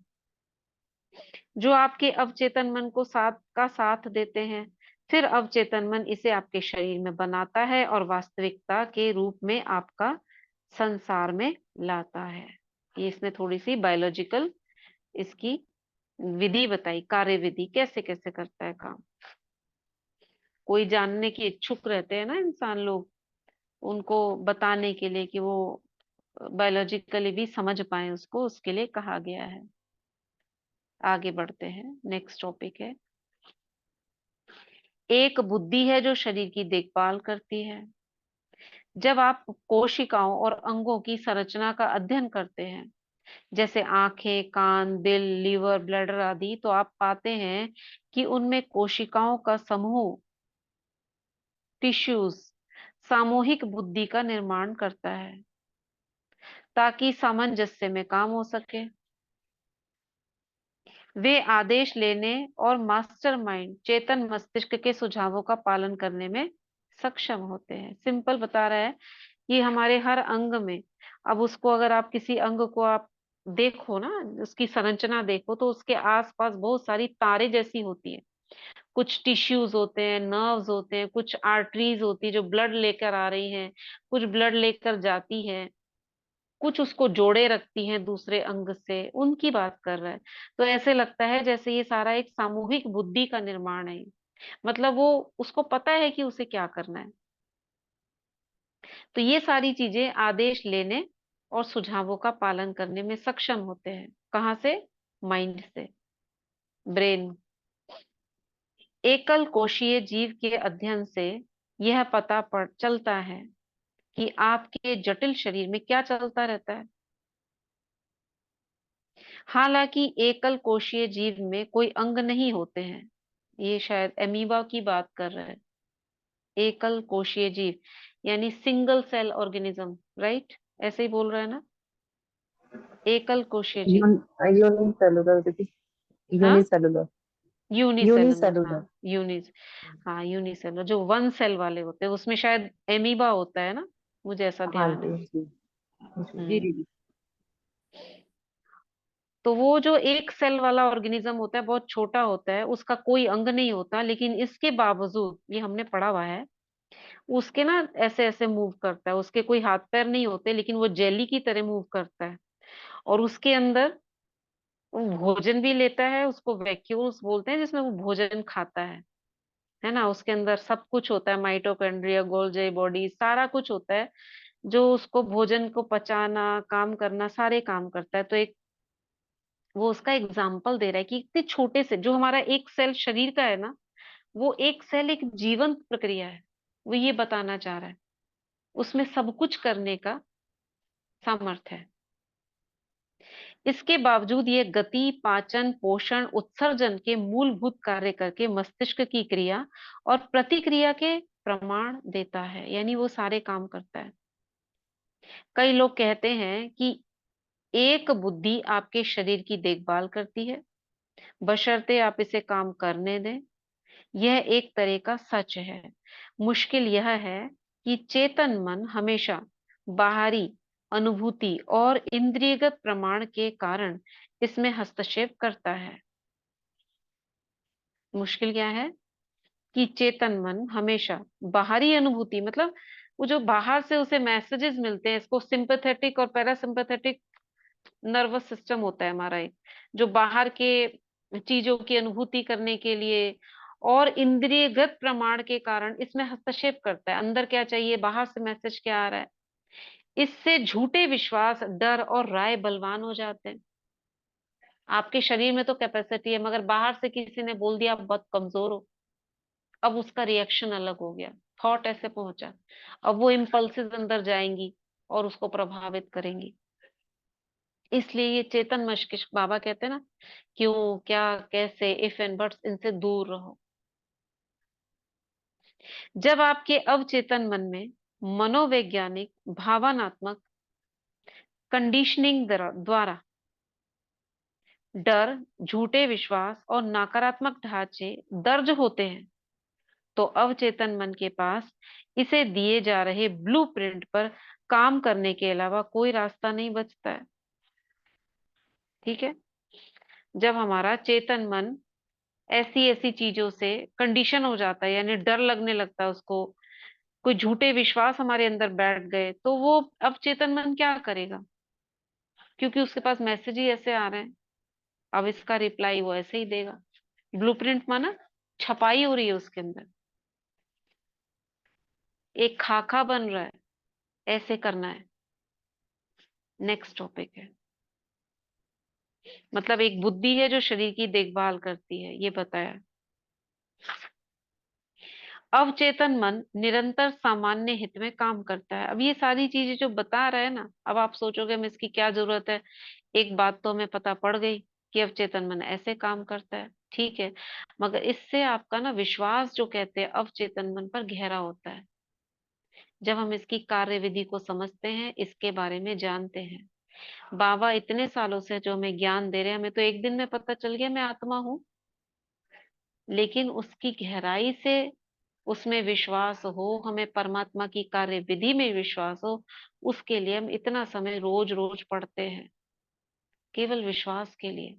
जो आपके अवचेतन मन को साथ देते हैं, फिर अवचेतन मन इसे आपके शरीर में बनाता है और वास्तविकता के रूप में आपका संसार में लाता है। ये इसने थोड़ी सी बायोलॉजिकल इसकी विधि बताई, कार्य विधि कैसे कैसे करता है काम। कोई जानने की इच्छुक रहते हैं ना इंसान लोग, उनको बताने के लिए कि वो बायोलॉजिकली भी समझ पाए उसको, उसके लिए कहा गया है। आगे बढ़ते हैं, नेक्स्ट टॉपिक है, एक बुद्धि है जो शरीर की देखभाल करती है। जब आप कोशिकाओं और अंगों की संरचना का अध्ययन करते हैं, जैसे आंखें, कान, दिल, लीवर, ब्लैडर आदि, तो आप पाते हैं कि उनमें कोशिकाओं का समूह, टिश्यूज, सामूहिक बुद्धि का निर्माण करता है ताकि सामंजस्य में काम हो सके। वे आदेश लेने और मास्टरमाइंड चेतन मस्तिष्क के सुझावों का पालन करने में सक्षम होते हैं। सिंपल बता रहा है कि हमारे हर अंग में, अब उसको अगर आप किसी अंग को आप देखो ना, उसकी संरचना देखो, तो उसके आसपास बहुत सारी तारे जैसी होती है। कुछ टिश्यूज होते हैं, नर्व्स होते हैं, कुछ आर्टरीज होती है जो ब्लड लेकर आ रही हैं, कुछ ब्लड लेकर जाती है, कुछ उसको जोड़े रखती हैं दूसरे अंग से, उनकी बात कर रहा है। तो ऐसे लगता है जैसे ये सारा एक सामूहिक बुद्धि का निर्माण है। मतलब वो, उसको पता है कि उसे क्या करना है। तो ये सारी चीजें आदेश लेने और सुझावों का पालन करने में सक्षम होते हैं। कहाँ से? माइंड से, ब्रेन। एकल कोशीय जीव के अध्ययन से यह पता पड़ चलता है कि आपके जटिल शरीर में क्या चलता रहता है। हालांकि एकल कोशीय जीव में कोई अंग नहीं होते हैं, ये शायद एमीबा की बात कर रहा है। एकल कोशीय जीव यानी सिंगल सेल ऑर्गेनिज्म, राइट? ऐसे ही बोल रहा है ना, एकल कोशीय जीव। यूनिसेलुलर दीदी, हाँ, यूनिसेलुलर, यूनिसेलुलर, यूनिसेलुलर। हाँ यूनिस, हाँ यूनिसेलुलर जो वन सेल वाले होते हैं, उसमें शायद एमीबा होता है ना, मुझे ऐसा हाँ ध्यान है। जी जी जी हम्म। दीदी। तो वो जो एक सेल वाला ऑर्गेनिज्म होता है, बहुत छोटा होता है, उसका कोई अंग नहीं होता, लेकिन इसके बावजूद, ये हमने पढ़ा हुआ है, उसके ना ऐसे ऐसे मूव करता है, उसके कोई हाथ पैर नहीं होते, लेकिन वो जेली की तरह मूव करता है। और उसके अंदर वो भोजन भी लेता है, उसको वैक्यूल्स बोलते हैं, जिसमें वो भोजन खाता है ना। उसके अंदर सब कुछ होता है, माइटोकॉन्ड्रिया, गोल्जी बॉडी, सारा कुछ होता है जो उसको भोजन को पचाना, काम करना, सारे काम करता है। तो एक वो उसका एग्जाम्पल दे रहा है कि इतने छोटे से, जो हमारा एक सेल शरीर का है ना, वो एक सेल एक जीवंत प्रक्रिया है। वो ये बताना चाह रहा है, उसमें सब कुछ करने का सामर्थ्य है। इसके बावजूद ये गति, पाचन, पोषण, उत्सर्जन के मूलभूत कार्य करके मस्तिष्क की क्रिया और प्रतिक्रिया के प्रमाण देता है, यानी वो सारे काम करता है। कई लोग कहते हैं कि एक बुद्धि आपके शरीर की देखभाल करती है, बशर्ते आप इसे काम करने दें। यह एक तरह का सच है। मुश्किल यह है कि चेतन मन हमेशा बाहरी अनुभूति और इंद्रियगत प्रमाण के कारण इसमें हस्तक्षेप करता है। मुश्किल क्या है कि चेतन मन हमेशा बाहरी अनुभूति, मतलब वो जो बाहर से उसे मैसेजेस मिलते हैं, इसको सिंपैथेटिक और पैरासिम्पैथेटिक नर्वस सिस्टम होता है हमारा एक, जो बाहर के चीजों की अनुभूति करने के लिए और इंद्रियगत प्रमाण के कारण इसमें हस्तक्षेप करता है। अंदर क्या चाहिए, बाहर से मैसेज क्या आ रहा है। इससे झूठे विश्वास, डर और राय बलवान हो जाते हैं। आपके शरीर में तो कैपेसिटी है, मगर बाहर से किसी ने बोल दिया आप बहुत कमजोर हो, अब उसका रिएक्शन अलग हो गया, थॉट ऐसे पहुंचा, अब वो इम्पल्सिस अंदर जाएंगी और उसको प्रभावित करेंगी। इसलिए ये चेतन मस्तिष्क, बाबा कहते हैं ना, क्यों, क्या, कैसे, इफ एंड बट्स, इनसे दूर रहो। जब आपके अवचेतन मन में मनोवैज्ञानिक, भावनात्मक कंडीशनिंग द्वारा डर, झूठे विश्वास और नकारात्मक ढांचे दर्ज होते हैं, तो अवचेतन मन के पास इसे दिए जा रहे ब्लूप्रिंट पर काम करने के अलावा कोई रास्ता नहीं बचता है। ठीक है? जब हमारा चेतन मन ऐसी ऐसी चीजों से कंडीशन हो जाता है, यानी डर लगने लगता है उसको, कोई झूठे विश्वास हमारे अंदर बैठ गए, तो वो अब चेतन मन क्या करेगा, क्योंकि उसके पास मैसेज ही ऐसे आ रहे हैं, अब इसका रिप्लाई वो ऐसे ही देगा। ब्लूप्रिंट माना छपाई हो रही है उसके अंदर, एक खाका बन रहा है, ऐसे करना है। नेक्स्ट टॉपिक है, मतलब एक बुद्धि है जो शरीर की देखभाल करती है, ये बताया। अवचेतन मन निरंतर सामान्य हित में काम करता है। अब ये सारी चीजें जो बता रहे हैं ना, अब आप सोचोगे मैं इसकी क्या जरूरत है, एक बात तो हमें पता पड़ गई कि अवचेतन मन ऐसे काम करता है, ठीक है। मगर इससे आपका ना विश्वास जो कहते हैं अवचेतन मन पर गहरा होता है, जब हम इसकी कार्यविधि को समझते हैं, इसके बारे में जानते हैं। बाबा इतने सालों से जो हमें ज्ञान दे रहे हैं, हमें तो एक दिन में पता चल गया मैं आत्मा हूँ, लेकिन उसकी गहराई से उसमें विश्वास हो, हमें परमात्मा की कार्य विधि में विश्वास हो, उसके लिए हम इतना समय रोज रोज पढ़ते हैं, केवल विश्वास के लिए।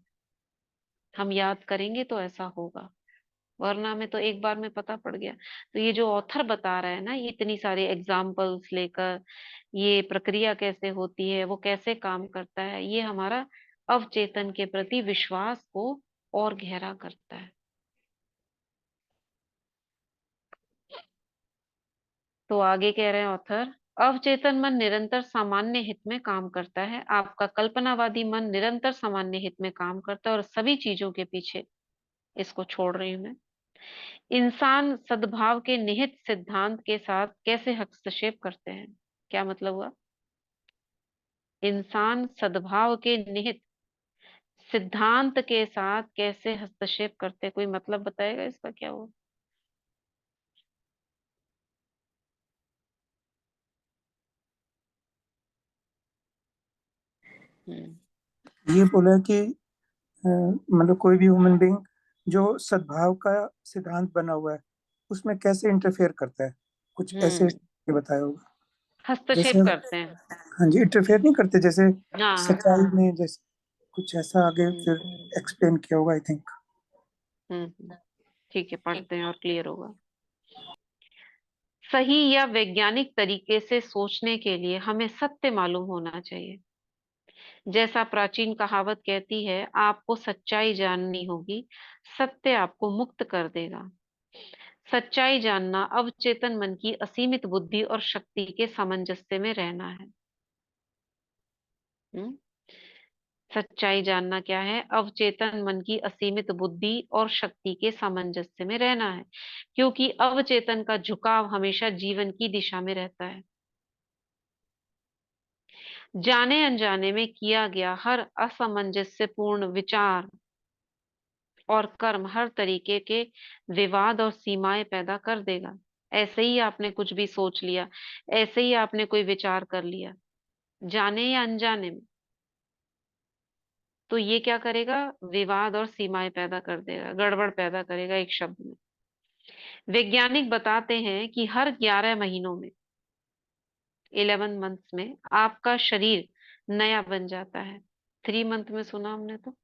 हम याद करेंगे तो ऐसा होगा, वरना में तो एक बार में पता पड़ गया। तो ये जो ऑथर बता रहा है ना, ये इतनी सारी एग्जाम्पल्स लेकर, ये प्रक्रिया कैसे होती है, वो कैसे काम करता है, ये हमारा अवचेतन के प्रति विश्वास को और गहरा करता है। तो आगे कह रहे हैं ऑथर, अवचेतन मन निरंतर सामान्य हित में काम करता है। आपका कल्पनावादी मन निरंतर सामान्य हित में काम करता है और सभी चीजों के पीछे, इसको छोड़ रही हूं मैं। इंसान सद्भाव के निहित सिद्धांत के साथ कैसे हस्तक्षेप करते हैं? क्या मतलब हुआ? इंसान सद्भाव के निहित सिद्धांत के साथ कैसे हस्तक्षेप करते हैं, कोई मतलब बताएगा इसका क्या हुआ? ये बोला कि मतलब कोई भी ह्यूमन बीइंग जो सद्भाव का सिद्धांत बना हुआ है उसमें कैसे इंटरफेयर करता है, कुछ ऐसे हम्म ये बताया होगा। जैसे हस्तक्षेप करते हैं। हाँ जी, इंटरफेयर नहीं करते, जैसे हाँ हाँ। सच्चाई में, जैसे कुछ ऐसा आगे हम्म फिर एक्सप्लेन किया होगा आई थिंक। ठीक है, पढ़ते हैं और क्लियर होगा। सही या वैज्ञानिक तरीके से सोचने के लिए हमें सत्य मालूम होना चाहिए। जैसा प्राचीन कहावत कहती है, आपको सच्चाई जाननी होगी, सत्य आपको मुक्त कर देगा। सच्चाई जानना अवचेतन मन की असीमित बुद्धि और शक्ति के सामंजस्य में रहना है। हम्म सच्चाई जानना क्या है? अवचेतन मन की असीमित बुद्धि और शक्ति के सामंजस्य में रहना है, क्योंकि अवचेतन का झुकाव हमेशा जीवन की दिशा में रहता है। जाने अनजाने में किया गया हर असमंजस्यपूर्ण विचार और कर्म हर तरीके के विवाद और सीमाएं पैदा कर देगा। ऐसे ही आपने कुछ भी सोच लिया, ऐसे ही आपने कोई विचार कर लिया, जाने या अनजाने में, तो ये क्या करेगा? विवाद और सीमाएं पैदा कर देगा, गड़बड़ पैदा करेगा, एक शब्द में। वैज्ञानिक बताते हैं कि हर 11 महीनों में, 11 मंथ्स में आपका शरीर नया बन जाता है। 3 मंथ में सुना हमने तो,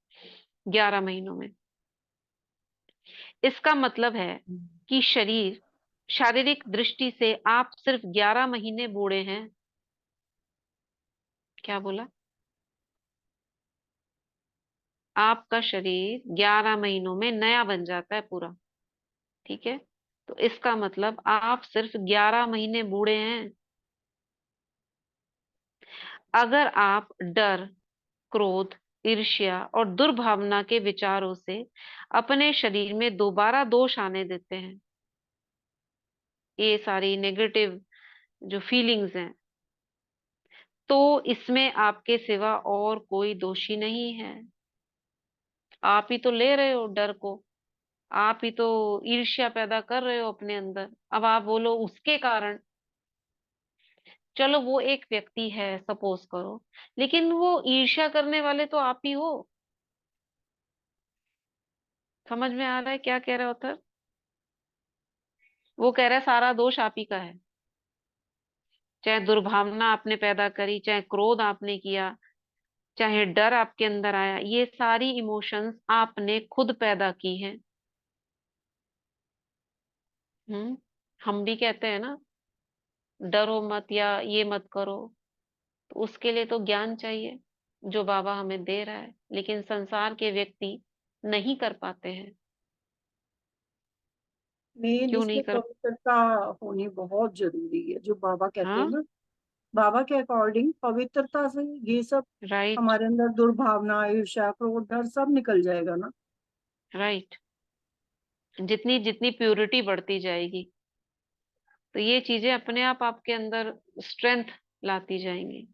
11 महीनों में। इसका मतलब है कि शारीरिक दृष्टि से आप सिर्फ 11 महीने बूढ़े हैं। क्या बोला? आपका शरीर 11 महीनों में नया बन जाता है पूरा, ठीक है। तो इसका मतलब आप सिर्फ 11 महीने बूढ़े हैं। अगर आप डर, क्रोध, ईर्ष्या और दुर्भावना के विचारों से अपने शरीर में दोबारा दोष आने देते हैं, ये सारी नेगेटिव जो फीलिंग्स हैं, तो इसमें आपके सिवा और कोई दोषी नहीं है। आप ही तो ले रहे हो डर को, आप ही तो ईर्ष्या पैदा कर रहे हो अपने अंदर। अब आप बोलो उसके कारण, चलो वो एक व्यक्ति है सपोज करो, लेकिन वो ईर्ष्या करने वाले तो आप ही हो। समझ में आ रहा है क्या कह रहा होता है? वो कह रहा है सारा दोष आप ही का है, चाहे दुर्भावना आपने पैदा करी, चाहे क्रोध आपने किया, चाहे डर आपके अंदर आया, ये सारी इमोशंस आपने खुद पैदा की हैं। हम्म हम भी कहते हैं ना, डरो मत या ये मत करो, तो उसके लिए तो ज्ञान चाहिए जो बाबा हमें दे रहा है, लेकिन संसार के व्यक्ति नहीं कर पाते हैं। मेन क्यों नहीं इसमें कर? पवित्रता होनी बहुत जरूरी है, जो बाबा कहते हैं हाँ, ना बाबा के अकॉर्डिंग पवित्रता से ये सब राइट, हमारे अंदर दुर्भावना, ईर्ष्या, क्रोध, डर सब निकल जाएगा ना। राइट। जितनी जितनी प्योरिटी बढ़ती जाएगी तो ये चीजें अपने आप आपके अंदर स्ट्रेंथ लाती जाएंगी।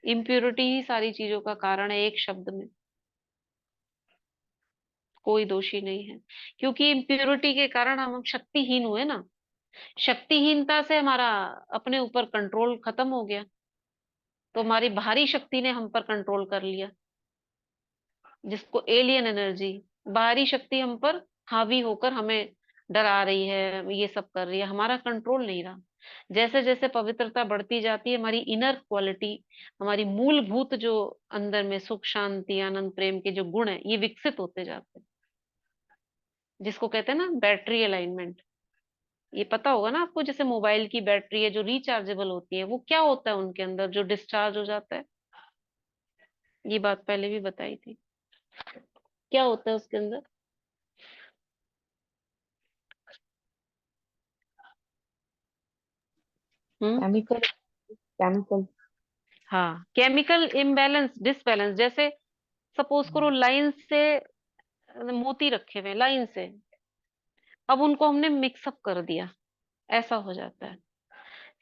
इम्प्योरिटी ही सारी चीजों का कारण है, एक शब्द में। कोई दोषी नहीं है, क्योंकि इम्प्योरिटी के कारण हम शक्तिहीन हुए ना। शक्तिहीनता से हमारा अपने ऊपर कंट्रोल खत्म हो गया, तो हमारी बाहरी शक्ति ने हम पर कंट्रोल कर लिया, जिसको एलियन एनर्जी, बाहरी शक्ति हम पर हावी होकर हमें डरा रही है, ये सब कर रही है, हमारा कंट्रोल नहीं रहा। जैसे जैसे पवित्रता बढ़ती जाती है, हमारी इनर क्वालिटी, हमारी मूलभूत जो अंदर में सुख, शांति, आनंद, प्रेम के जो गुण है, ये विकसित होते जाते हैं, जिसको कहते हैं ना बैटरी अलाइनमेंट। ये पता होगा ना आपको, जैसे मोबाइल की बैटरी है जो रिचार्जेबल होती है, वो क्या होता है उनके अंदर जो डिस्चार्ज हो जाता है? ये बात पहले भी बताई थी, क्या होता है उसके अंदर? हम्म। Chemical, chemical. हाँ, केमिकल इम्बैलेंस, डिसबैलेंस। जैसे सपोज करो लाइन से मोती रखे हुए लाइन से, अब उनको हमने मिक्सअप कर दिया, ऐसा हो जाता है।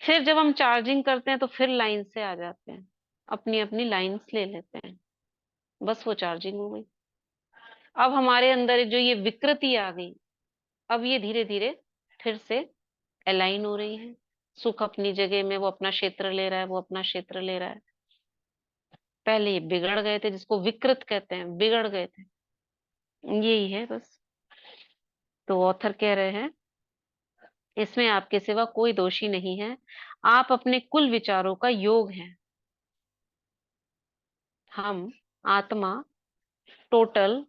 फिर जब हम चार्जिंग करते हैं तो फिर लाइन से आ जाते हैं, अपनी अपनी लाइंस ले लेते हैं, बस वो चार्जिंग हो गई। अब हमारे अंदर जो ये विकृति आ गई, अब ये धीरे धीरे फिर से अलाइन हो रही है। सुख अपनी जगह में, वो अपना क्षेत्र ले रहा है, वो अपना क्षेत्र ले रहा है। पहले ये बिगड़ गए थे, जिसको विकृत कहते हैं, बिगड़ गए थे। यही है बस। तो ऑथर कह रहे हैं इसमें आपके सिवा कोई दोषी नहीं है, आप अपने कुल विचारों का योग हैं। हम आत्मा, टोटल,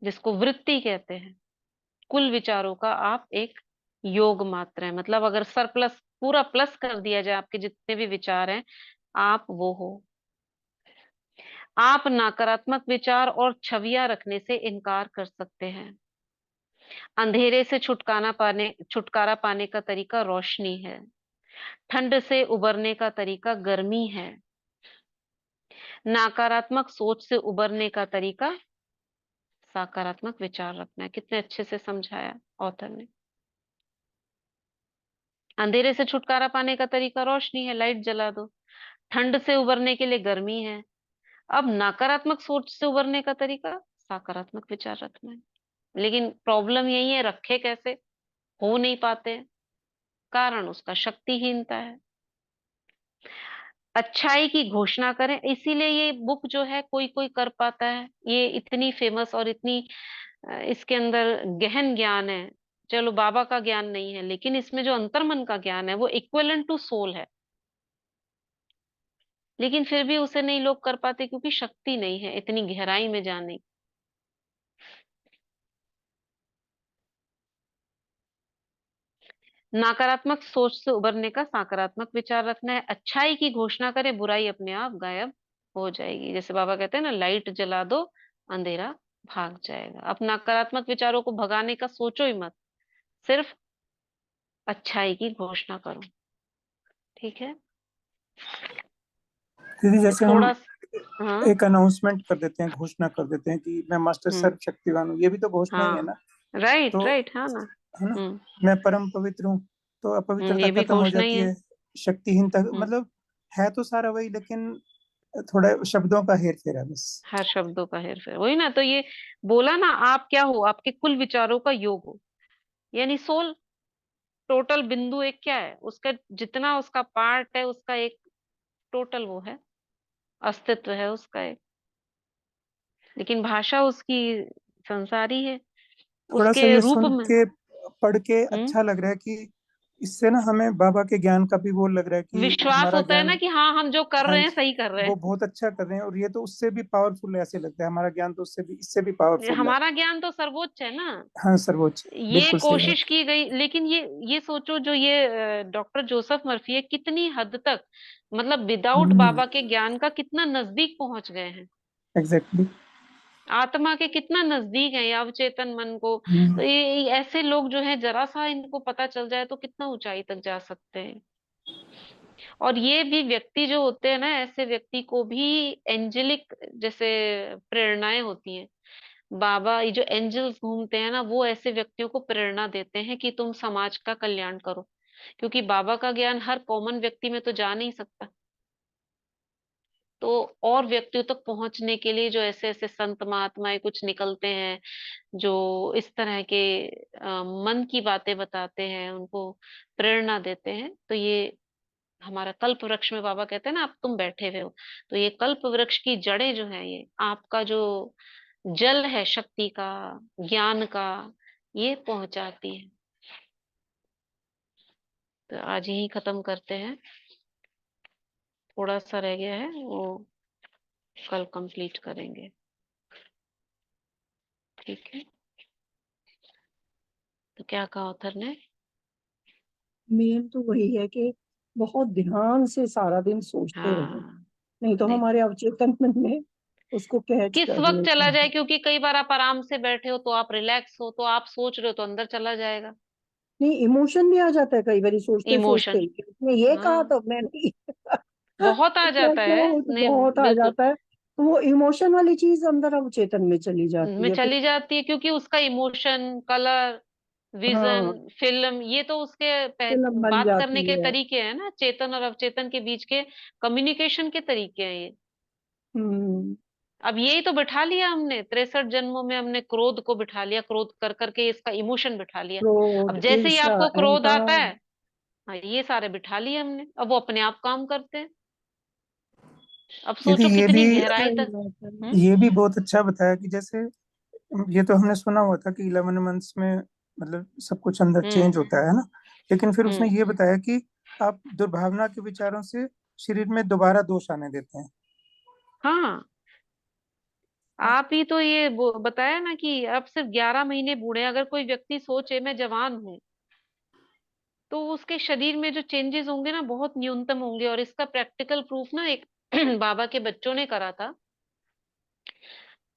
जिसको वृत्ति कहते हैं, कुल विचारों का आप एक योग मात्र है। मतलब अगर सरप्लस पूरा प्लस कर दिया जाए, आपके जितने भी विचार हैं, आप वो हो। आप नकारात्मक विचार और छवियां रखने से इनकार कर सकते हैं। अंधेरे से छुटकारा पाने का तरीका रोशनी है। ठंड से उबरने का तरीका गर्मी है। नकारात्मक सोच से उबरने का तरीका सकारात्मक विचार रखना है। कितने अच्छे से समझाया ऑथर ने। अंधेरे से छुटकारा पाने का तरीका रोशनी है, लाइट जला दो। ठंड से उबरने के लिए गर्मी है। अब नकारात्मक सोच से उबरने का तरीका सकारात्मक विचार रखना है। लेकिन प्रॉब्लम यही है, रखे कैसे? हो नहीं पाते, कारण उसका शक्तिहीनता है। अच्छाई की घोषणा करें, इसीलिए ये बुक जो है कोई कोई कर पाता है। ये इतनी फेमस और इतनी इसके अंदर गहन ज्ञान है। चलो बाबा का ज्ञान नहीं है, लेकिन इसमें जो अंतर्मन का ज्ञान है वो इक्विवेलेंट टू सोल है। लेकिन फिर भी उसे नहीं लोग कर पाते, क्योंकि शक्ति नहीं है इतनी गहराई में जाने। नकारात्मक सोच से उबरने का सकारात्मक विचार रखना है। अच्छाई की घोषणा करें, बुराई अपने आप गायब हो जाएगी। जैसे बाबा कहते हैं ना, लाइट जला दो, अंधेरा भाग जाएगा। अब नकारात्मक विचारों को भगाने का सोचो ही मत, सिर्फ अच्छाई की घोषणा करो। ठीक है। दीदी जैसे हम थोड़ा हाँ। एक अनाउंसमेंट कर देते हैं, घोषणा कर देते हैं कि मैं मास्टर हम्म। सर्वशक्तिवान हूँ, ये भी तो घोषणा ही है हाँ, ना। राइट तो राइट, हाँ ना। है ना, हम्म। मैं परम पवित्र हूँ, तो अपवित्रता ये भी खत्म हो घोषणा ही जाती है। है। शक्तिहीनता हम्म। मतलब है तो सारा वही, लेकिन थोड़ा शब्दों का हेर फेर है बस। हर शब्दों का हेर फेर, वही ना। तो ये बोला ना, आप क्या हो? आपके कुल विचारों का योग हो, यानी सोल। टोटल बिंदु एक क्या है? उसका जितना उसका पार्ट है, उसका एक टोटल वो है, अस्तित्व है उसका एक। लेकिन भाषा उसकी संसारी है, थोड़ा सा उसके ये रूप सुन में। के पढ़ के हम्म। अच्छा लग रहा है कि इससे ना हमें बाबा के ज्ञान का भी वो लग रहा है कि विश्वास हमारा होता है ना ज्ञान, कि हाँ, हम जो कर हाँ रहे हैं जी, सही कर रहे वो बहुत अच्छा कर रहे हैं, और ये तो उससे भी पावरफुल ऐसे लगता है, हमारा ज्ञान तो उससे भी, इससे भी हैं। पावरफुल है। हमारा ज्ञान तो सर्वोच्च है ना। हाँ सर्वोच्च, ये बिल्कुल सही कोशिश बात। की गई, लेकिन ये सोचो, जो ये डॉक्टर जोसेफ मर्फी है, कितनी हद तक, मतलब विदाउट बाबा के ज्ञान का कितना नजदीक पहुंच गए हैं। एग्जैक्टली। आत्मा के कितना नजदीक है, ये अवचेतन मन को। तो ये ऐसे लोग जो है, जरा सा इनको पता चल जाए तो कितना ऊंचाई तक जा सकते हैं। और ये भी व्यक्ति जो होते हैं ना, ऐसे व्यक्ति को भी एंजेलिक जैसे प्रेरणाएं होती हैं। बाबा, ये जो एंजल्स घूमते हैं ना, वो ऐसे व्यक्तियों को प्रेरणा देते हैं कि तुम समाज का कल्याण करो, क्योंकि बाबा का ज्ञान हर कॉमन व्यक्ति में तो जा नहीं सकता। तो और व्यक्तियों तक पहुंचने के लिए जो ऐसे ऐसे संत महात्माएं कुछ निकलते हैं, जो इस तरह के मन की बातें बताते हैं, उनको प्रेरणा देते हैं, तो ये हमारा कल्प वृक्ष में बाबा कहते हैं ना, आप तुम बैठे हुए हो, तो ये कल्प वृक्ष की जड़ें जो है, ये आपका जो जल है शक्ति का, ज्ञान का, ये पहुंचाती है। तो आज यही खत्म करते हैं, थोड़ा सा रह गया है, वो कल कंप्लीट करेंगे। ठीक है, तो क्या कहा ऑथर ने? मेन तो वही है कि बहुत ध्यान से सारा दिन सोचते रहे, हाँ, नहीं तो नहीं हमारे अवचेतन मन में उसको कैच किस कर वक्त लेता चला जाए, है। क्योंकि कई बार आप आराम से बैठे हो तो आप रिलैक्स हो, तो आप सोच रहे हो तो अंदर चला जाएगा नहीं, इमोशन भी आ जाता है कई बार सोचते सोचते, इमोशन। उसने ये कहा हाँ, तो मैं नहीं बहुत आ क्या जाता क्या है, हो तो नहीं बहुत आ बिल्कुल, जाता है, तो वो इमोशन वाली चीज अंदर अवचेतन में चली जाती में है फिर। चली जाती है, क्योंकि उसका इमोशन, कलर, विजन, हाँ, फिल्म, ये तो उसके फिल्म बन बात करने जाती के है। तरीके हैं ना, चेतन और अवचेतन के बीच के कम्युनिकेशन के तरीके हैं ये। हम्म। अब यही तो बिठा लिया हमने, 63 जन्मों में हमने क्रोध को बिठा लिया, क्रोध कर करके इसका इमोशन बिठा लिया। क्रोध, अब जैसे ही ईर्ष्या, आपको क्रोध आता अहंकार। है, हाँ, ये सारे बिठा लिए हमने, अब वो अपने आप काम करते हैं। अब दीदी सोचो ये कितनी भी गहराई सही तक। बात है। हम्म। ये भी बहुत अच्छा बताया कि जैसे ये तो हमने सुना हुआ था कि 11 मंथ्स में मतलब सब कुछ अंदर हम्म। चेंज होता है ना, लेकिन फिर उसने हम्म। ये बताया कि आप दुर्भावना के विचारों से शरीर में दोबारा दोष आने देते हैं। हाँ, आप ही तो ये बताया ना कि अब सिर्फ 11 महीने बूढ़े हैं। अगर कोई व्यक्ति सोचे मैं जवान हूँ, तो उसके शरीर में जो चेंजेस होंगे ना, बहुत न्यूनतम होंगे। और इसका प्रैक्टिकल प्रूफ ना एक बाबा के बच्चों ने करा था,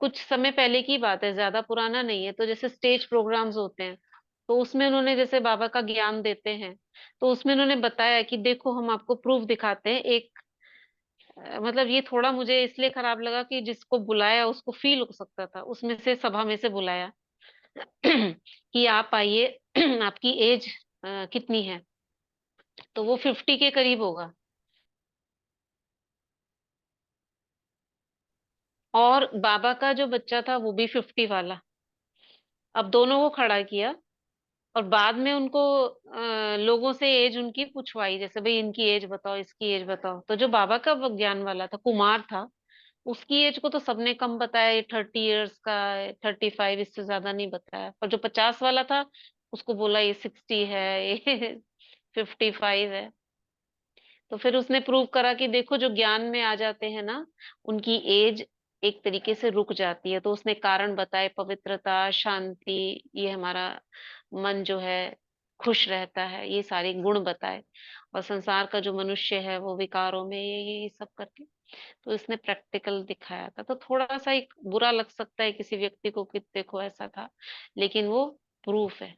कुछ समय पहले की बात है, ज्यादा पुराना नहीं है। तो जैसे स्टेज प्रोग्राम्स होते हैं, तो उसमें उन्होंने जैसे बाबा का ज्ञान देते हैं, तो उसमें उन्होंने बताया कि देखो हम आपको प्रूफ दिखाते हैं एक, मतलब ये थोड़ा मुझे इसलिए खराब लगा कि जिसको बुलाया उसको फील हो सकता था, उसमें से सभा में से बुलाया कि आप आइए आपकी एज कितनी है, तो वो 50 के करीब होगा, और बाबा का जो बच्चा था वो भी 50 वाला। अब दोनों को खड़ा किया, और बाद में उनको लोगों से एज उनकी पूछवाई, जैसे भाई इनकी एज बताओ, इसकी एज बताओ। तो जो बाबा का ज्ञान वाला था, कुमार था, उसकी एज को तो सबने कम बताया, ये 30 इयर्स का है, 35, इससे ज्यादा नहीं बताया। पर जो 50 वाला था, उसको बोला ये 60 है, ये 55 है। तो फिर उसने प्रूव करा कि देखो जो ज्ञान में आ जाते हैं ना, उनकी एज एक तरीके से रुक जाती है। तो उसने कारण बताए, पवित्रता, शांति, ये हमारा मन जो है खुश रहता है, ये सारे गुण बताए। और संसार का जो मनुष्य है वो विकारों में ये सब करके, तो इसने प्रैक्टिकल दिखाया था। तो थोड़ा सा एक बुरा लग सकता है किसी व्यक्ति को कि देखो ऐसा था, लेकिन वो प्रूफ है।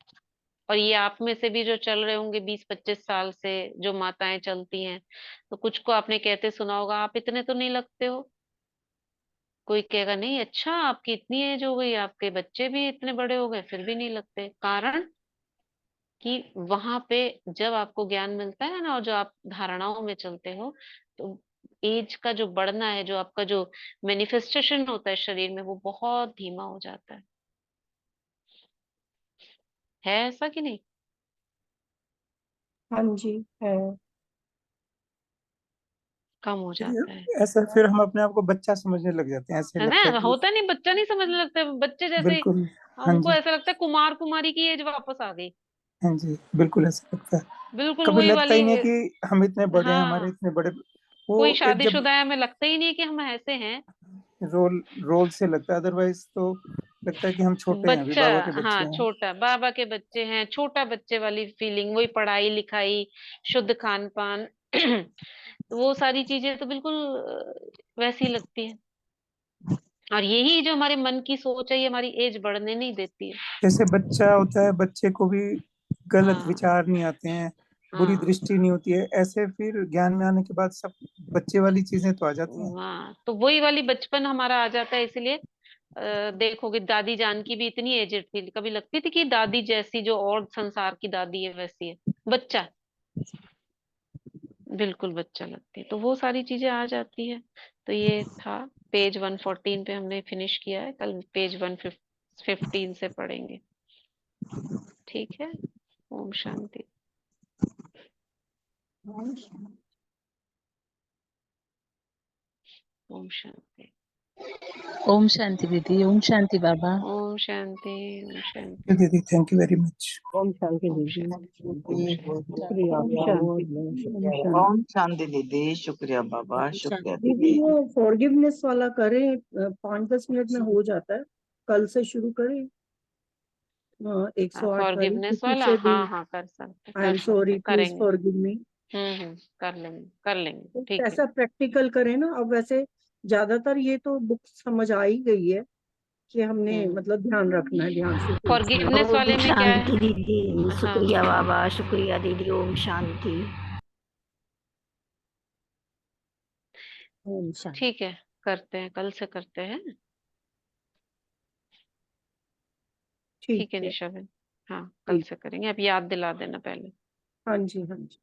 और ये आप में से भी जो चल रहे होंगे 20-25 साल से, जो माताएं चलती हैं, तो कुछ को आपने कहते सुना होगा, आप इतने तो नहीं लगते हो। कोई कहेगा नहीं, अच्छा आपकी इतनी एज हो गई, आपके बच्चे भी इतने बड़े हो गए, फिर भी नहीं लगते। कारण कि वहां पे जब आपको ज्ञान मिलता है ना, और जो आप धारणाओं में चलते हो, तो एज का जो बढ़ना है, जो आपका जो मैनिफेस्टेशन होता है शरीर में, वो बहुत धीमा हो जाता है ऐसा कि नहीं? हाँ जी, है। कम हो फिर जाता है ऐसा फिर हम अपने आप को बच्चा समझने लग जाते हैं, ऐसे है लगता है ना? कि होता नहीं, बच्चा नहीं समझने लगता है। बच्चे जैसे बिल्कुल। हाँ उनको जी। ऐसा लगता है कुमार कुमारी की एज वापस आ गई, हाँ जी, बिल्कुल ऐसा लगता है। बिल्कुल कभी वही लगता वाली। ही नहीं कि हम इतने बड़े हैं, हमारे हाँ, इतने बड़े वो कोई एक जब शादीशुदा है, हमें लगता ही नहीं कि हम ऐसे हैं। रोल रोल से लगता है, अदरवाइज तो लगता है कि हम छोटे हैं, अभी बच्चा, बाबा के बच्चे हाँ, हैं। छोटा, बाबा के बच्चे हैं, छोटा बच्चे वाली फीलिंग, वही पढ़ाई लिखाई, शुद्ध खान पान वो सारी चीजें तो बिल्कुल वैसी लगती है। और यही जो हमारे मन की सोच है, ये हमारी एज बढ़ने नहीं देती है। जैसे बच्चा होता है, बच्चे को भी गलत हाँ, विचार नहीं आते हैं, बुरी हाँ दृष्टि नहीं होती है, ऐसे फिर ज्ञान में आने के बाद सब बच्चे वाली चीजें तो आ जाती हैं। हाँ, तो वही वाली बचपन हमारा आ जाता है, इसलिए देखोगे दादी जान की भी इतनी एजेड थी, कभी लगती थी कि दादी जैसी जो और संसार की दादी है वैसी है, बच्चा, बिल्कुल बच्चा लगती है, तो वो सारी चीजें आ जाती है। तो ये था, पेज 114 पे हमने फिनिश किया है, कल पेज 115 से पढ़ेंगे। ठीक है, ओम शांति। ओम शांति। ओम शांति दीदी, ओम शांति बाबा। ओम शांति। ओम शांति। दीदी thank you very much. Om Shanti Om दीदी, शांति। शुक्रिया, ओम शांति, ओम शांति। ओम शांति दीदी, शुक्रिया बाबा, शुक्रिया दीदी दीदी। वो फॉरगिवनेस वाला करें, 5-10 मिनट में हो जाता है, कल से शुरू करें। 108 वाली फॉरगिवनेस किसी वाला, से भी, हाँ हाँ, कर सकते, आई कर एम सकते, सॉरी, प्लीज करेंगे। Forgive me. कर लेंगे, कर लेंगे, ठीक है। ऐसा प्रैक्टिकल करें ना। अब वैसे ज्यादातर ये तो बुक समझ आ ही गई है कि हमने मतलब ध्यान रखना है, ध्यान से पूछना है। फॉरगिवनेस वाले ओम में क्या है? शांति दीदी, हाँ, शुक्रिया बाबा, शुक्रिया दीदी, ओम शांति। ओम शांति। ठीक है, करते हैं, कल से करते हैं। ठीक है ठीक है, निशा बहन, हाँ कल ठीक। से करेंगे, अब याद दिला देना पहले। हाँ जी, हाँ जी।